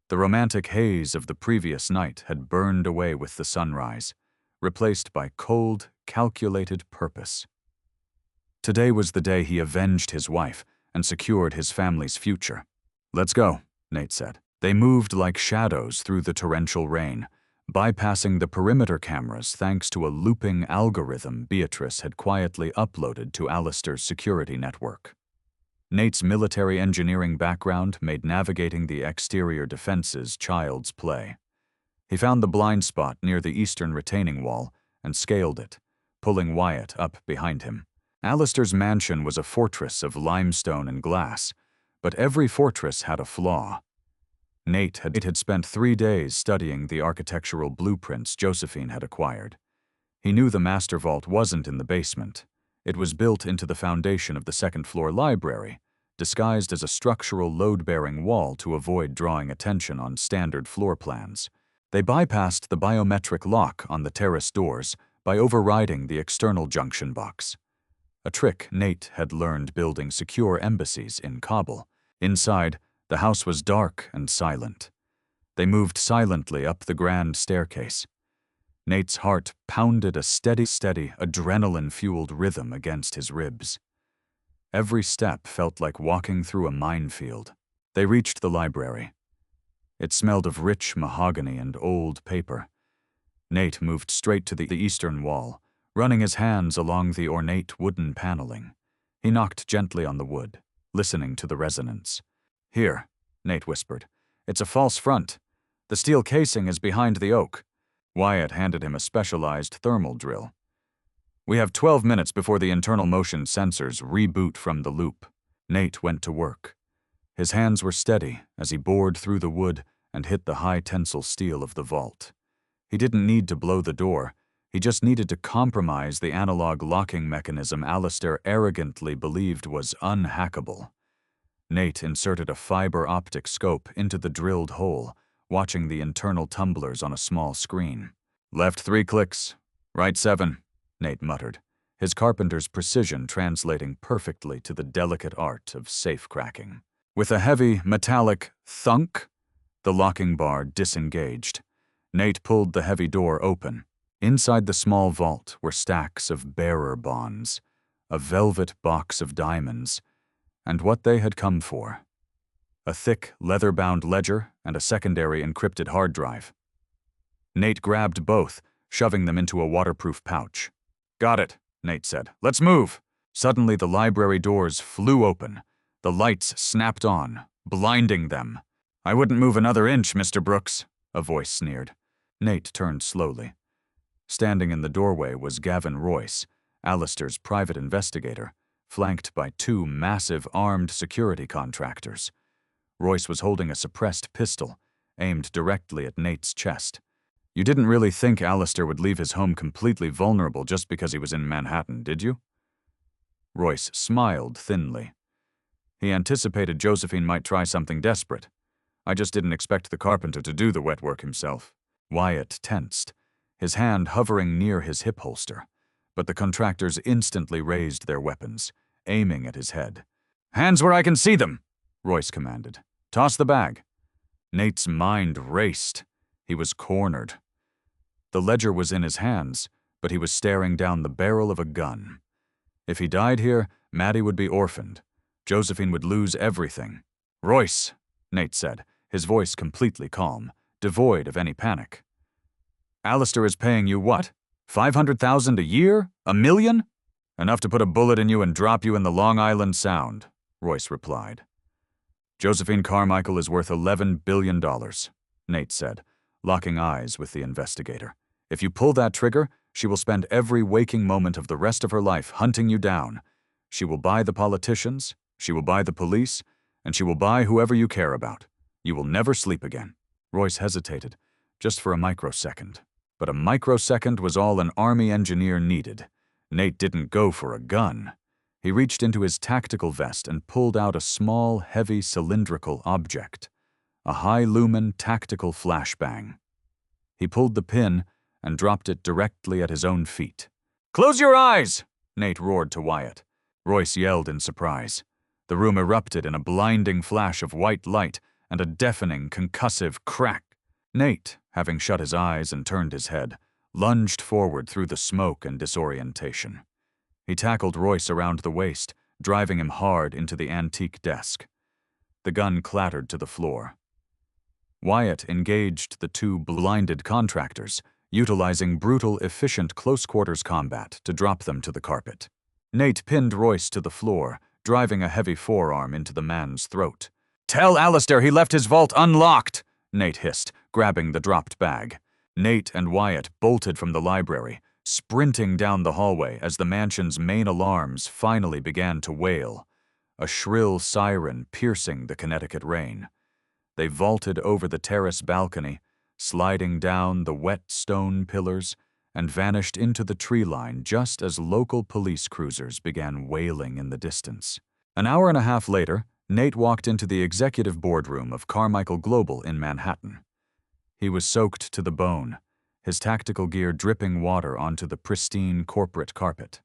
The romantic haze of the previous night had burned away with the sunrise, replaced by cold, calculated purpose. Today was the day he avenged his wife and secured his family's future. "Let's go," Nate said. They moved like shadows through the torrential rain, bypassing the perimeter cameras thanks to a looping algorithm Beatrice had quietly uploaded to Alistair's security network. Nate's military engineering background made navigating the exterior defenses child's play. He found the blind spot near the eastern retaining wall and scaled it, pulling Wyatt up behind him. Alistair's mansion was a fortress of limestone and glass, but every fortress had a flaw. Nate had spent 3 days studying the architectural blueprints Josephine had acquired. He knew the master vault wasn't in the basement. It was built into the foundation of the second-floor library, disguised as a structural load-bearing wall to avoid drawing attention on standard floor plans. They bypassed the biometric lock on the terrace doors by overriding the external junction box, a trick Nate had learned building secure embassies in Kabul. Inside, the house was dark and silent. They moved silently up the grand staircase. Nate's heart pounded a steady, adrenaline-fueled rhythm against his ribs. Every step felt like walking through a minefield. They reached the library. It smelled of rich mahogany and old paper. Nate moved straight to the eastern wall, running his hands along the ornate wooden paneling. He knocked gently on the wood, listening to the resonance. "Here," Nate whispered. "It's a false front. The steel casing is behind the oak." Wyatt handed him a specialized thermal drill. "We have 12 minutes before the internal motion sensors reboot from the loop." Nate went to work. His hands were steady as he bored through the wood and hit the high-tensile steel of the vault. He didn't need to blow the door. He just needed to compromise the analog locking mechanism Alistair arrogantly believed was unhackable. Nate inserted a fiber optic scope into the drilled hole, watching the internal tumblers on a small screen. "Left 3 clicks, right 7, Nate muttered, his carpenter's precision translating perfectly to the delicate art of safe cracking. With a heavy, metallic thunk, the locking bar disengaged. Nate pulled the heavy door open. Inside the small vault were stacks of bearer bonds, a velvet box of diamonds, and what they had come for: a thick, leather-bound ledger and a secondary encrypted hard drive. Nate grabbed both, shoving them into a waterproof pouch. "Got it," Nate said. "Let's move." Suddenly the library doors flew open. The lights snapped on, blinding them. "I wouldn't move another inch, Mr. Brooks," a voice sneered. Nate turned slowly. Standing in the doorway was Gavin Royce, Alistair's private investigator, flanked by 2 massive armed security contractors. Royce was holding a suppressed pistol, aimed directly at Nate's chest. "You didn't really think Alistair would leave his home completely vulnerable just because he was in Manhattan, did you?" Royce smiled thinly. He anticipated Josephine might try something desperate. "I just didn't expect the carpenter to do the wet work himself." Wyatt tensed, his hand hovering near his hip holster, but the contractors instantly raised their weapons, aiming at his head. "Hands where I can see them," Royce commanded. "Toss the bag." Nate's mind raced. He was cornered. The ledger was in his hands, but he was staring down the barrel of a gun. If he died here, Maddie would be orphaned. Josephine would lose everything. "Royce," Nate said, his voice completely calm, devoid of any panic. "Alistair is paying you what? 500,000 a year? A million?" "Enough to put a bullet in you and drop you in the Long Island Sound," Royce replied. "Josephine Carmichael is worth $11 billion, Nate said, locking eyes with the investigator. "If you pull that trigger, she will spend every waking moment of the rest of her life hunting you down. She will buy the politicians, she will buy the police, and she will buy whoever you care about. You will never sleep again." Royce hesitated, just for a microsecond. But a microsecond was all an army engineer needed. Nate didn't go for a gun. He reached into his tactical vest and pulled out a small, heavy, cylindrical object, a high-lumen tactical flashbang. He pulled the pin and dropped it directly at his own feet. "Close your eyes!" Nate roared to Wyatt. Royce yelled in surprise. The room erupted in a blinding flash of white light and a deafening, concussive crack. Nate, having shut his eyes and turned his head, lunged forward through the smoke and disorientation. He tackled Royce around the waist, driving him hard into the antique desk. The gun clattered to the floor. Wyatt engaged the two blinded contractors, utilizing brutal, efficient close-quarters combat to drop them to the carpet. Nate pinned Royce to the floor, driving a heavy forearm into the man's throat. "Tell Alistair he left his vault unlocked!" Nate hissed, grabbing the dropped bag. Nate and Wyatt bolted from the library, sprinting down the hallway as the mansion's main alarms finally began to wail, a shrill siren piercing the Connecticut rain. They vaulted over the terrace balcony, sliding down the wet stone pillars, and vanished into the tree line just as local police cruisers began wailing in the distance. An hour and a half later, Nate walked into the executive boardroom of Carmichael Global in Manhattan. He was soaked to the bone, his tactical gear dripping water onto the pristine corporate carpet.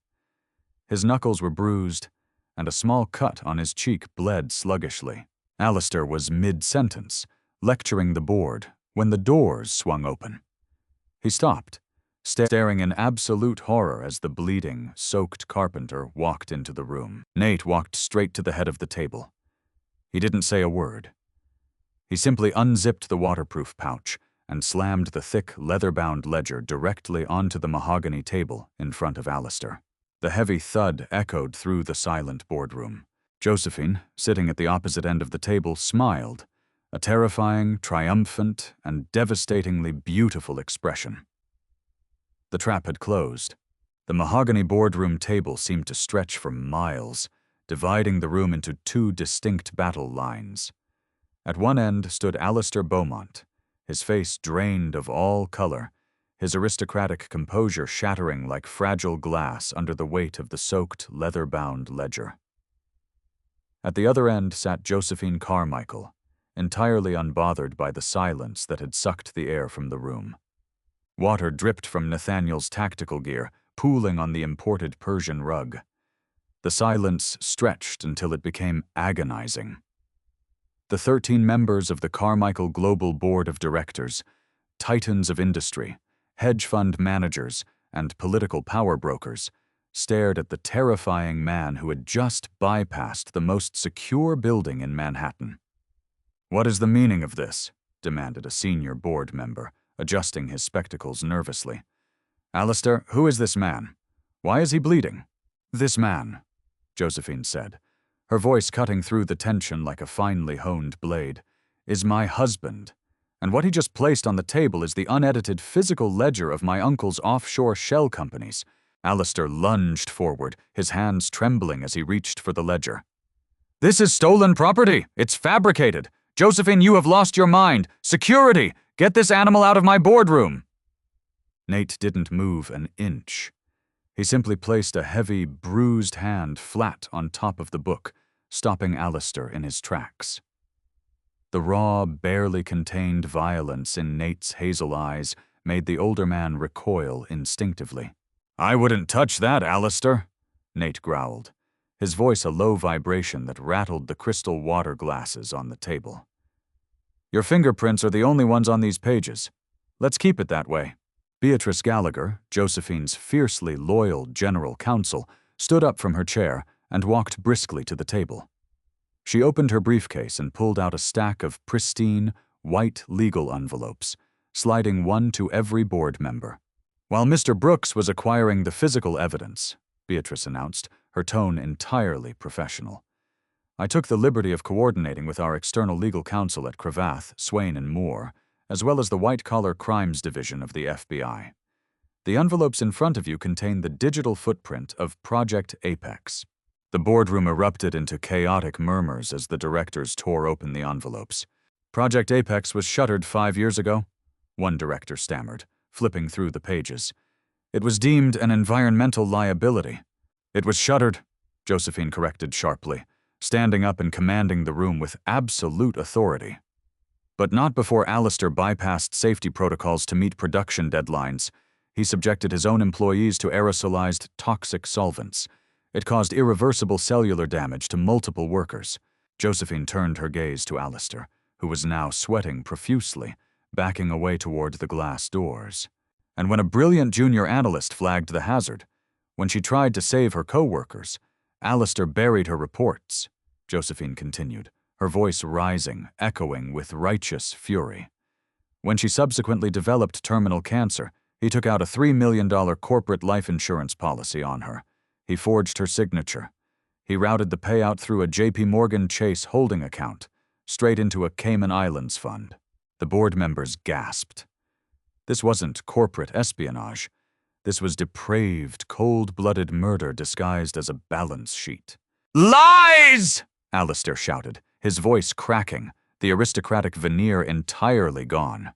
His knuckles were bruised, and a small cut on his cheek bled sluggishly. Alistair was mid-sentence, lecturing the board, when the doors swung open. He stopped, staring in absolute horror as the bleeding, soaked carpenter walked into the room. Nate walked straight to the head of the table. He didn't say a word. He simply unzipped the waterproof pouch and slammed the thick, leather-bound ledger directly onto the mahogany table in front of Alistair. The heavy thud echoed through the silent boardroom. Josephine, sitting at the opposite end of the table, smiled, a terrifying, triumphant, and devastatingly beautiful expression. The trap had closed. The mahogany boardroom table seemed to stretch for miles, dividing the room into two distinct battle lines. At one end stood Alistair Beaumont, his face drained of all color, his aristocratic composure shattering like fragile glass under the weight of the soaked, leather-bound ledger. At the other end sat Josephine Carmichael, entirely unbothered by the silence that had sucked the air from the room. Water dripped from Nathaniel's tactical gear, pooling on the imported Persian rug. The silence stretched until it became agonizing. The 13 members of the Carmichael Global Board of Directors, titans of industry, hedge fund managers, and political power brokers, stared at the terrifying man who had just bypassed the most secure building in Manhattan. "What is the meaning of this?" demanded a senior board member, adjusting his spectacles nervously. "Alistair, who is this man? Why is he bleeding?" "This man," Josephine said, her voice cutting through the tension like a finely honed blade, "is my husband, and what he just placed on the table is the unedited physical ledger of my uncle's offshore shell companies." Alistair lunged forward, his hands trembling as he reached for the ledger. "This is stolen property! It's fabricated! Josephine, you have lost your mind! Security! Get this animal out of my boardroom!" Nate didn't move an inch. He simply placed a heavy, bruised hand flat on top of the book, stopping Alistair in his tracks. The raw, barely contained violence in Nate's hazel eyes made the older man recoil instinctively. "I wouldn't touch that, Alistair," Nate growled, his voice a low vibration that rattled the crystal water glasses on the table. "Your fingerprints are the only ones on these pages. Let's keep it that way." Beatrice Gallagher, Josephine's fiercely loyal general counsel, stood up from her chair and walked briskly to the table. She opened her briefcase and pulled out a stack of pristine, white legal envelopes, sliding one to every board member. "While Mr. Brooks was acquiring the physical evidence," Beatrice announced, her tone entirely professional, "I took the liberty of coordinating with our external legal counsel at Cravath, Swain & Moore, as well as the White-Collar Crimes Division of the FBI. The envelopes in front of you contain the digital footprint of Project Apex." The boardroom erupted into chaotic murmurs as the directors tore open the envelopes. "Project Apex was shuttered 5 years ago," one director stammered, flipping through the pages. "It was deemed an environmental liability." "It was shuttered," Josephine corrected sharply, standing up and commanding the room with absolute authority. "But not before Alistair bypassed safety protocols to meet production deadlines. He subjected his own employees to aerosolized toxic solvents. It caused irreversible cellular damage to multiple workers. Josephine turned her gaze to Alistair, who was now sweating profusely, backing away toward the glass doors. And when a brilliant junior analyst flagged the hazard, when she tried to save her co-workers, Alistair buried her reports. Josephine continued, her voice rising, echoing with righteous fury. When she subsequently developed terminal cancer, he took out a $3 million corporate life insurance policy on her. He forged her signature. He routed the payout through a J.P. Morgan Chase holding account, straight into a Cayman Islands fund. The board members gasped. This wasn't corporate espionage. This was depraved, cold-blooded murder disguised as a balance sheet. "Lies!" Alistair shouted, his voice cracking, the aristocratic veneer entirely gone.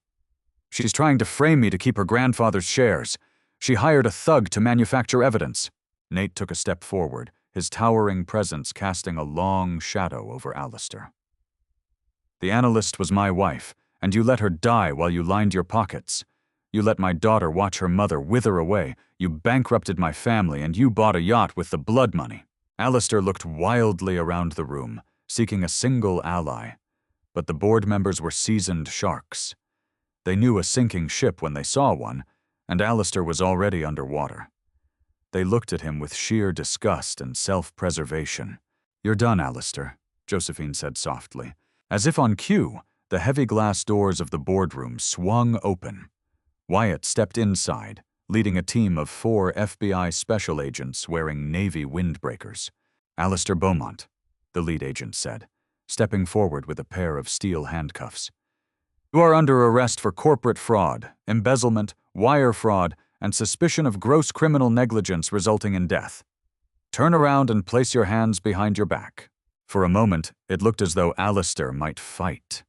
"She's trying to frame me to keep her grandfather's shares. She hired a thug to manufacture evidence." Nate took a step forward, his towering presence casting a long shadow over Alistair. "The analyst was my wife, and you let her die while you lined your pockets. You let my daughter watch her mother wither away, you bankrupted my family, and you bought a yacht with the blood money." Alistair looked wildly around the room, seeking a single ally. But the board members were seasoned sharks. They knew a sinking ship when they saw one, and Alistair was already underwater. They looked at him with sheer disgust and self-preservation. "You're done, Alistair," Josephine said softly. As if on cue, the heavy glass doors of the boardroom swung open. Wyatt stepped inside, leading a team of 4 FBI special agents wearing Navy windbreakers. "Alistair Beaumont," the lead agent said, stepping forward with a pair of steel handcuffs. "You are under arrest for corporate fraud, embezzlement, wire fraud, and suspicion of gross criminal negligence resulting in death. Turn around and place your hands behind your back." For a moment, it looked as though Alistair might fight.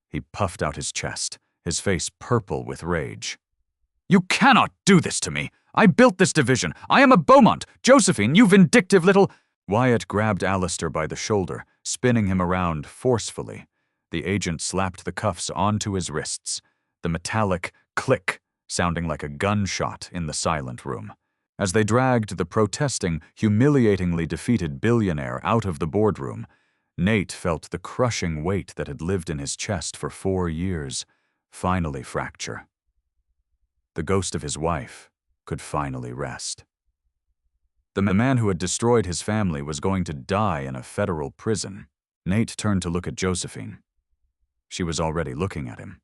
He puffed out his chest, his face purple with rage. "You cannot do this to me! I built this division! I am a Beaumont! Josephine, you vindictive little—" Wyatt grabbed Alistair by the shoulder, spinning him around forcefully. The agent slapped the cuffs onto his wrists, the metallic click sounding like a gunshot in the silent room. As they dragged the protesting, humiliatingly defeated billionaire out of the boardroom, Nate felt the crushing weight that had lived in his chest for 4 years finally fracture. The ghost of his wife could finally rest. The man who had destroyed his family was going to die in a federal prison. Nate turned to look at Josephine. She was already looking at him.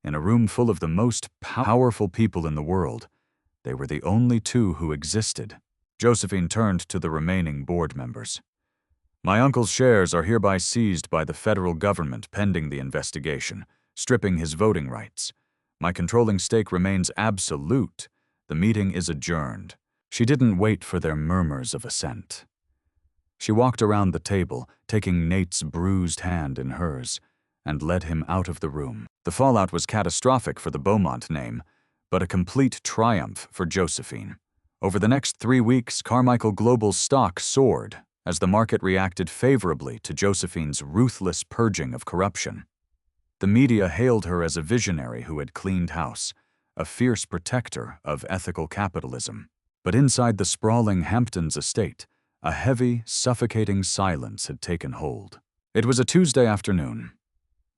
In a room full of the most powerful people in the world, they were the only two who existed. Josephine turned to the remaining board members. "My uncle's shares are hereby seized by the federal government pending the investigation, stripping his voting rights. My controlling stake remains absolute. The meeting is adjourned." She didn't wait for their murmurs of assent. She walked around the table, taking Nate's bruised hand in hers, and led him out of the room. The fallout was catastrophic for the Beaumont name, but a complete triumph for Josephine. Over the next 3 weeks, Carmichael Global's stock soared as the market reacted favorably to Josephine's ruthless purging of corruption. The media hailed her as a visionary who had cleaned house, a fierce protector of ethical capitalism. But inside the sprawling Hamptons estate, a heavy, suffocating silence had taken hold. It was a Tuesday afternoon.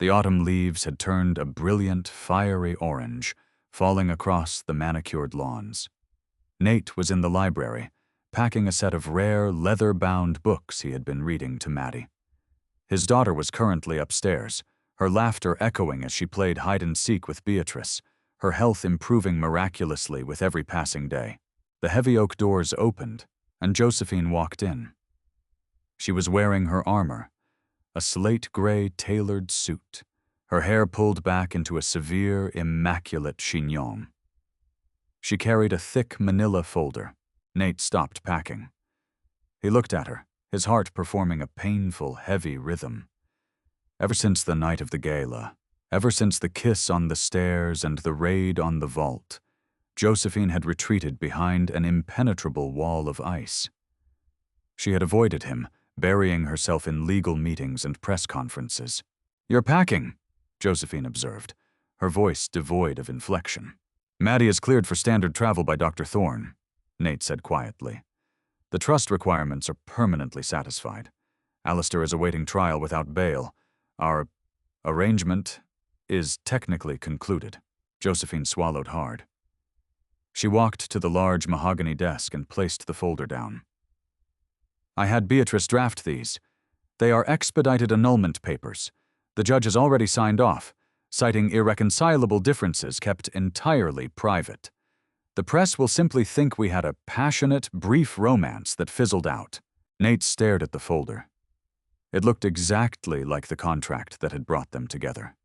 The autumn leaves had turned a brilliant, fiery orange, falling across the manicured lawns. Nate was in the library, packing a set of rare, leather-bound books he had been reading to Maddie. His daughter was currently upstairs, her laughter echoing as she played hide-and-seek with Beatrice, her health improving miraculously with every passing day. The heavy oak doors opened, and Josephine walked in. She was wearing her armor, a slate-gray tailored suit, her hair pulled back into a severe, immaculate chignon. She carried a thick manila folder. Nate stopped packing. He looked at her, his heart performing a painful, heavy rhythm. Ever since the night of the gala, ever since the kiss on the stairs and the raid on the vault, Josephine had retreated behind an impenetrable wall of ice. She had avoided him, burying herself in legal meetings and press conferences. "You're packing," Josephine observed, her voice devoid of inflection. Maddie is cleared for standard travel by Dr. Thorne, Nate said quietly. The trust requirements are permanently satisfied. Alistair is awaiting trial without bail. Our arrangement is technically concluded. Josephine swallowed hard. She walked to the large mahogany desk and placed the folder down. I had Beatrice draft these. They are expedited annulment papers. The judge has already signed off, citing irreconcilable differences kept entirely private. The press will simply think we had a passionate, brief romance that fizzled out. Nate stared at the folder. It looked exactly like the contract that had brought them together.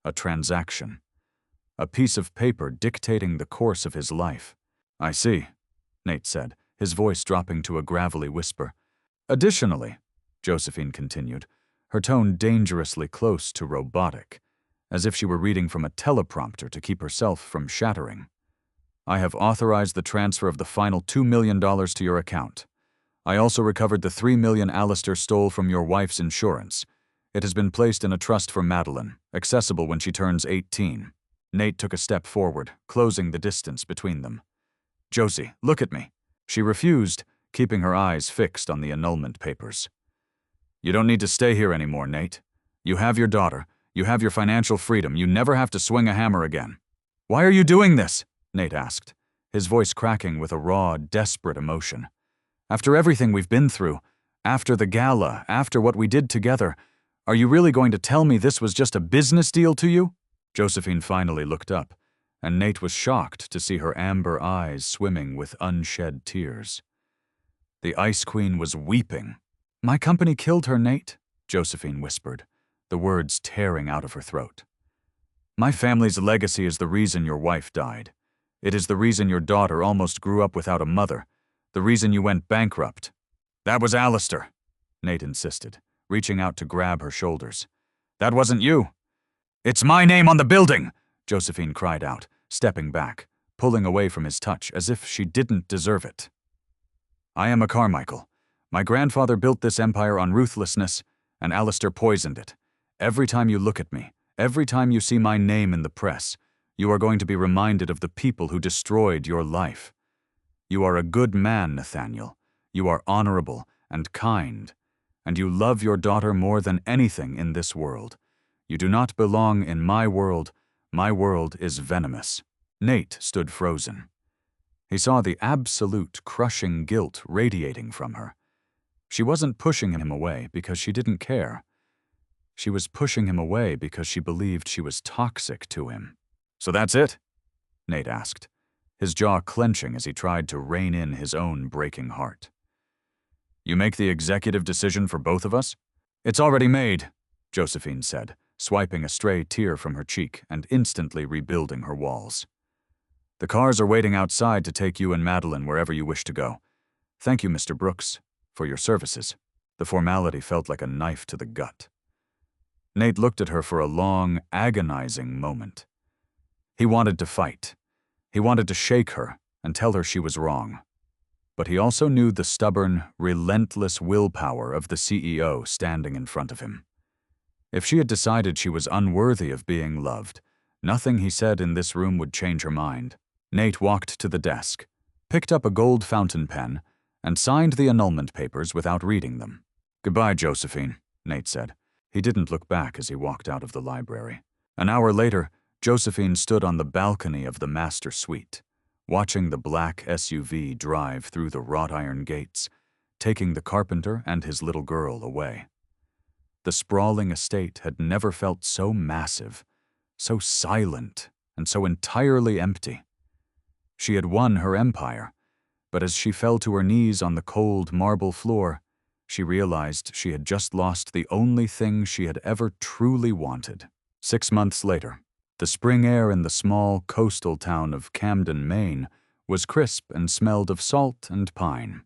A transaction. A piece of paper dictating the course of his life. I see, Nate said, his voice dropping to a gravelly whisper. Additionally, Josephine continued, her tone dangerously close to robotic, as if she were reading from a teleprompter to keep herself from shattering. I have authorized the transfer of the final $2 million to your account. I also recovered the $3 million Alistair stole from your wife's insurance. It has been placed in a trust for Madeline, accessible when she turns 18. Nate took a step forward, closing the distance between them. Josie, look at me. She refused, keeping her eyes fixed on the annulment papers. You don't need to stay here anymore, Nate. You have your daughter. You have your financial freedom. You never have to swing a hammer again. Why are you doing this? Nate asked, his voice cracking with a raw, desperate emotion. After everything we've been through, after the gala, after what we did together, are you really going to tell me this was just a business deal to you? Josephine finally looked up, and Nate was shocked to see her amber eyes swimming with unshed tears. The Ice Queen was weeping. My company killed her, Nate, Josephine whispered, the words tearing out of her throat. My family's legacy is the reason your wife died. It is the reason your daughter almost grew up without a mother, the reason you went bankrupt. That was Alistair, Nate insisted, reaching out to grab her shoulders. That wasn't you. It's my name on the building, Josephine cried out, stepping back, pulling away from his touch as if she didn't deserve it. I am a Carmichael. My grandfather built this empire on ruthlessness, and Alistair poisoned it. Every time you look at me, every time you see my name in the press, you are going to be reminded of the people who destroyed your life. You are a good man, Nathaniel. You are honorable and kind, and you love your daughter more than anything in this world. You do not belong in my world. My world is venomous. Nate stood frozen. He saw the absolute crushing guilt radiating from her. She wasn't pushing him away because she didn't care. She was pushing him away because she believed she was toxic to him. So that's it? Nate asked, his jaw clenching as he tried to rein in his own breaking heart. You make the executive decision for both of us? It's already made, Josephine said, swiping a stray tear from her cheek and instantly rebuilding her walls. The cars are waiting outside to take you and Madeline wherever you wish to go. Thank you, Mr. Brooks, for your services. The formality felt like a knife to the gut. Nate looked at her for a long, agonizing moment. He wanted to fight. He wanted to shake her and tell her she was wrong. But he also knew the stubborn, relentless willpower of the CEO standing in front of him. If she had decided she was unworthy of being loved, nothing he said in this room would change her mind. Nate walked to the desk, picked up a gold fountain pen, and signed the annulment papers without reading them. Goodbye, Josephine, Nate said. He didn't look back as he walked out of the library. An hour later, Josephine stood on the balcony of the master suite, watching the black SUV drive through the wrought iron gates, taking the carpenter and his little girl away. The sprawling estate had never felt so massive, so silent, and so entirely empty. She had won her empire, but as she fell to her knees on the cold marble floor, she realized she had just lost the only thing she had ever truly wanted. 6 months later, the spring air in the small coastal town of Camden, Maine, was crisp and smelled of salt and pine.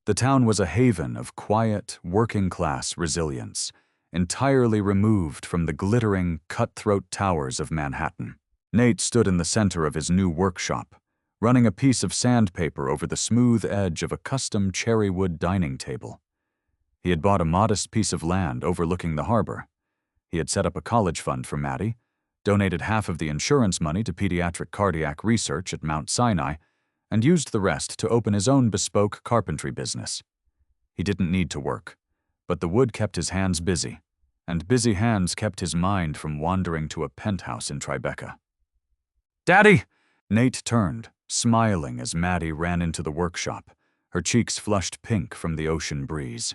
The town was a haven of quiet, working-class resilience, entirely removed from the glittering, cutthroat towers of Manhattan. Nate stood in the center of his new workshop, running a piece of sandpaper over the smooth edge of a custom cherry-wood dining table. He had bought a modest piece of land overlooking the harbor. He had set up a college fund for Maddie, donated half of the insurance money to pediatric cardiac research at Mount Sinai, and used the rest to open his own bespoke carpentry business. He didn't need to work, but the wood kept his hands busy, and busy hands kept his mind from wandering to a penthouse in Tribeca. "Daddy!" Nate turned, smiling as Maddie ran into the workshop, her cheeks flushed pink from the ocean breeze.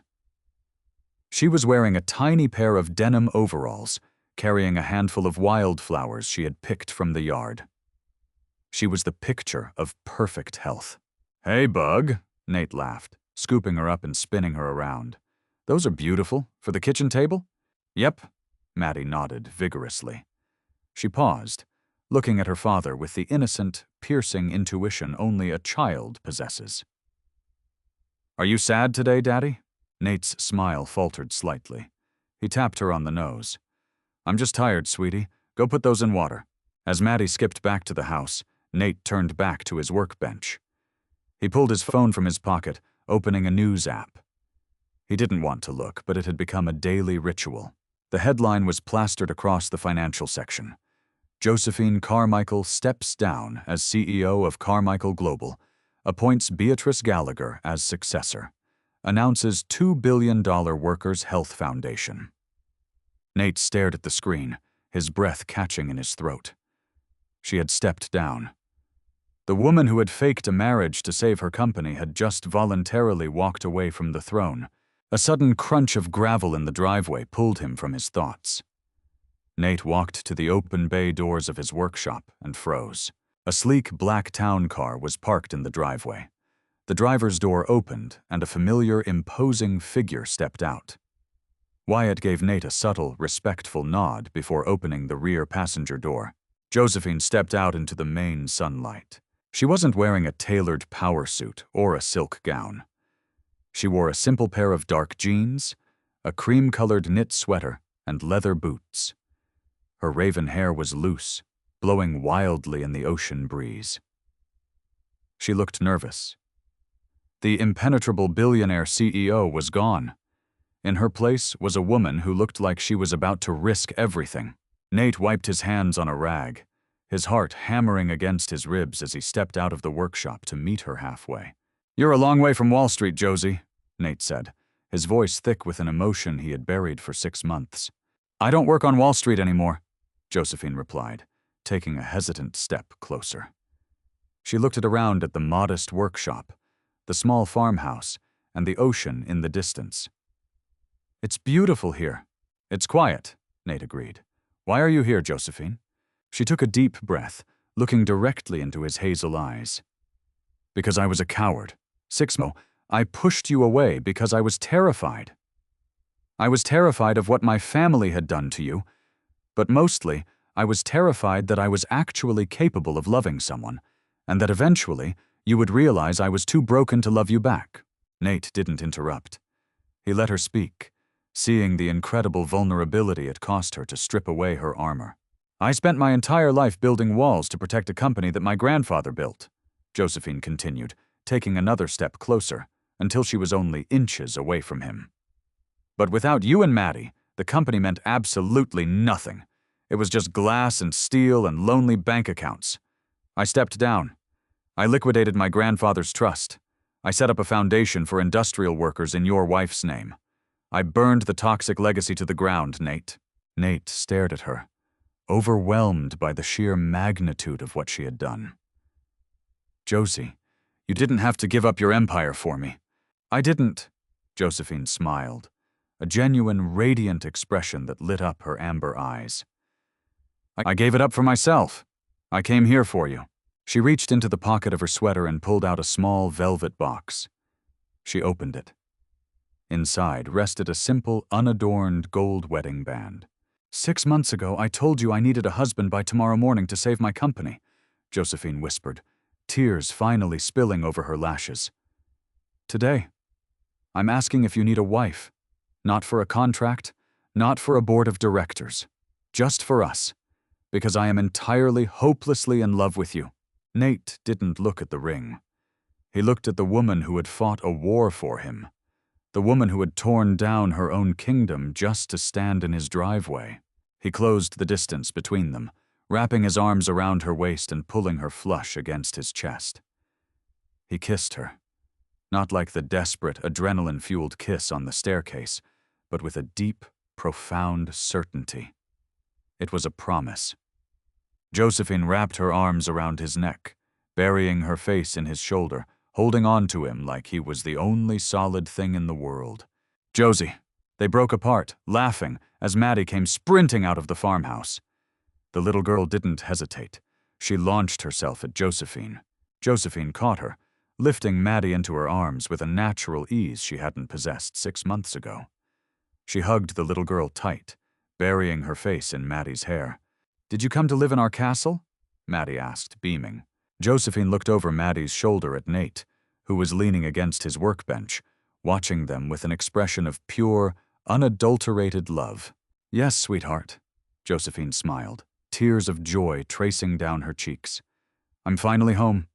She was wearing a tiny pair of denim overalls, carrying a handful of wildflowers she had picked from the yard. She was the picture of perfect health. "Hey, Bug," Nate laughed, scooping her up and spinning her around. "Those are beautiful. For the kitchen table?" "Yep," Maddie nodded vigorously. She paused, looking at her father with the innocent, piercing intuition only a child possesses. "Are you sad today, Daddy?" Nate's smile faltered slightly. He tapped her on the nose. "I'm just tired, sweetie. Go put those in water." As Maddie skipped back to the house, Nate turned back to his workbench. He pulled his phone from his pocket, opening a news app. He didn't want to look, but it had become a daily ritual. The headline was plastered across the financial section. Josephine Carmichael steps down as CEO of Carmichael Global, appoints Beatrice Gallagher as successor, announces $2 billion Workers' Health Foundation. Nate stared at the screen, his breath catching in his throat. She had stepped down. The woman who had faked a marriage to save her company had just voluntarily walked away from the throne. A sudden crunch of gravel in the driveway pulled him from his thoughts. Nate walked to the open bay doors of his workshop and froze. A sleek black town car was parked in the driveway. The driver's door opened, and a familiar, imposing figure stepped out. Wyatt gave Nate a subtle, respectful nod before opening the rear passenger door. Josephine stepped out into the main sunlight. She wasn't wearing a tailored power suit or a silk gown. She wore a simple pair of dark jeans, a cream-colored knit sweater, and leather boots. Her raven hair was loose, blowing wildly in the ocean breeze. She looked nervous. The impenetrable billionaire CEO was gone. In her place was a woman who looked like she was about to risk everything. Nate wiped his hands on a rag, his heart hammering against his ribs as he stepped out of the workshop to meet her halfway. "You're a long way from Wall Street, Josie," Nate said, his voice thick with an emotion he had buried for 6 months. "I don't work on Wall Street anymore," Josephine replied, taking a hesitant step closer. She looked around at the modest workshop, the small farmhouse, and the ocean in the distance. "It's beautiful here." "It's quiet," Nate agreed. "Why are you here, Josephine?" She took a deep breath, looking directly into his hazel eyes. "Because I was a coward. 6 months ago, I pushed you away because I was terrified. I was terrified of what my family had done to you, but mostly, I was terrified that I was actually capable of loving someone, and that eventually, you would realize I was too broken to love you back." Nate didn't interrupt. He let her speak, seeing the incredible vulnerability it cost her to strip away her armor. "I spent my entire life building walls to protect a company that my grandfather built," Josephine continued, taking another step closer, until she was only inches away from him. "But without you and Maddie, the company meant absolutely nothing. It was just glass and steel and lonely bank accounts. I stepped down. I liquidated my grandfather's trust. I set up a foundation for industrial workers in your wife's name. I burned the toxic legacy to the ground, Nate." Nate stared at her, overwhelmed by the sheer magnitude of what she had done. "Josie, you didn't have to give up your empire for me." "I didn't," Josephine smiled, a genuine, radiant expression that lit up her amber eyes. "I gave it up for myself. I came here for you." She reached into the pocket of her sweater and pulled out a small velvet box. She opened it. Inside rested a simple, unadorned gold wedding band. 6 months ago, I told you I needed a husband by tomorrow morning to save my company," Josephine whispered, tears finally spilling over her lashes. "Today, I'm asking if you need a wife. Not for a contract, not for a board of directors. Just for us. Because I am entirely, hopelessly in love with you." Nate didn't look at the ring. He looked at the woman who had fought a war for him. The woman who had torn down her own kingdom just to stand in his driveway. He closed the distance between them, wrapping his arms around her waist and pulling her flush against his chest. He kissed her, not like the desperate, adrenaline-fueled kiss on the staircase, but with a deep, profound certainty. It was a promise. Josephine wrapped her arms around his neck, burying her face in his shoulder, holding on to him like he was the only solid thing in the world. "Josie." They broke apart, laughing, as Maddie came sprinting out of the farmhouse. The little girl didn't hesitate. She launched herself at Josephine. Josephine caught her, lifting Maddie into her arms with a natural ease she hadn't possessed 6 months ago. She hugged the little girl tight, burying her face in Maddie's hair. "Did you come to live in our castle?" Maddie asked, beaming. Josephine looked over Maddie's shoulder at Nate, who was leaning against his workbench, watching them with an expression of pure, unadulterated love. "Yes, sweetheart," Josephine smiled, tears of joy tracing down her cheeks. "I'm finally home."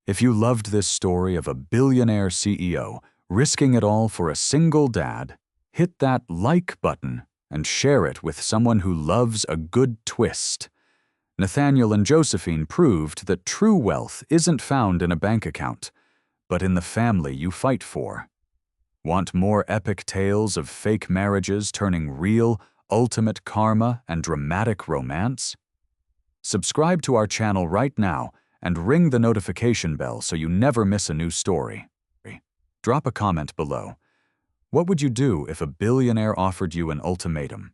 If you loved this story of a billionaire CEO risking it all for a single dad, hit that like button and share it with someone who loves a good twist. Nathaniel and Josephine proved that true wealth isn't found in a bank account, but in the family you fight for. Want more epic tales of fake marriages turning real, ultimate karma and dramatic romance? Subscribe to our channel right now and ring the notification bell so you never miss a new story. Drop a comment below. What would you do if a billionaire offered you an ultimatum?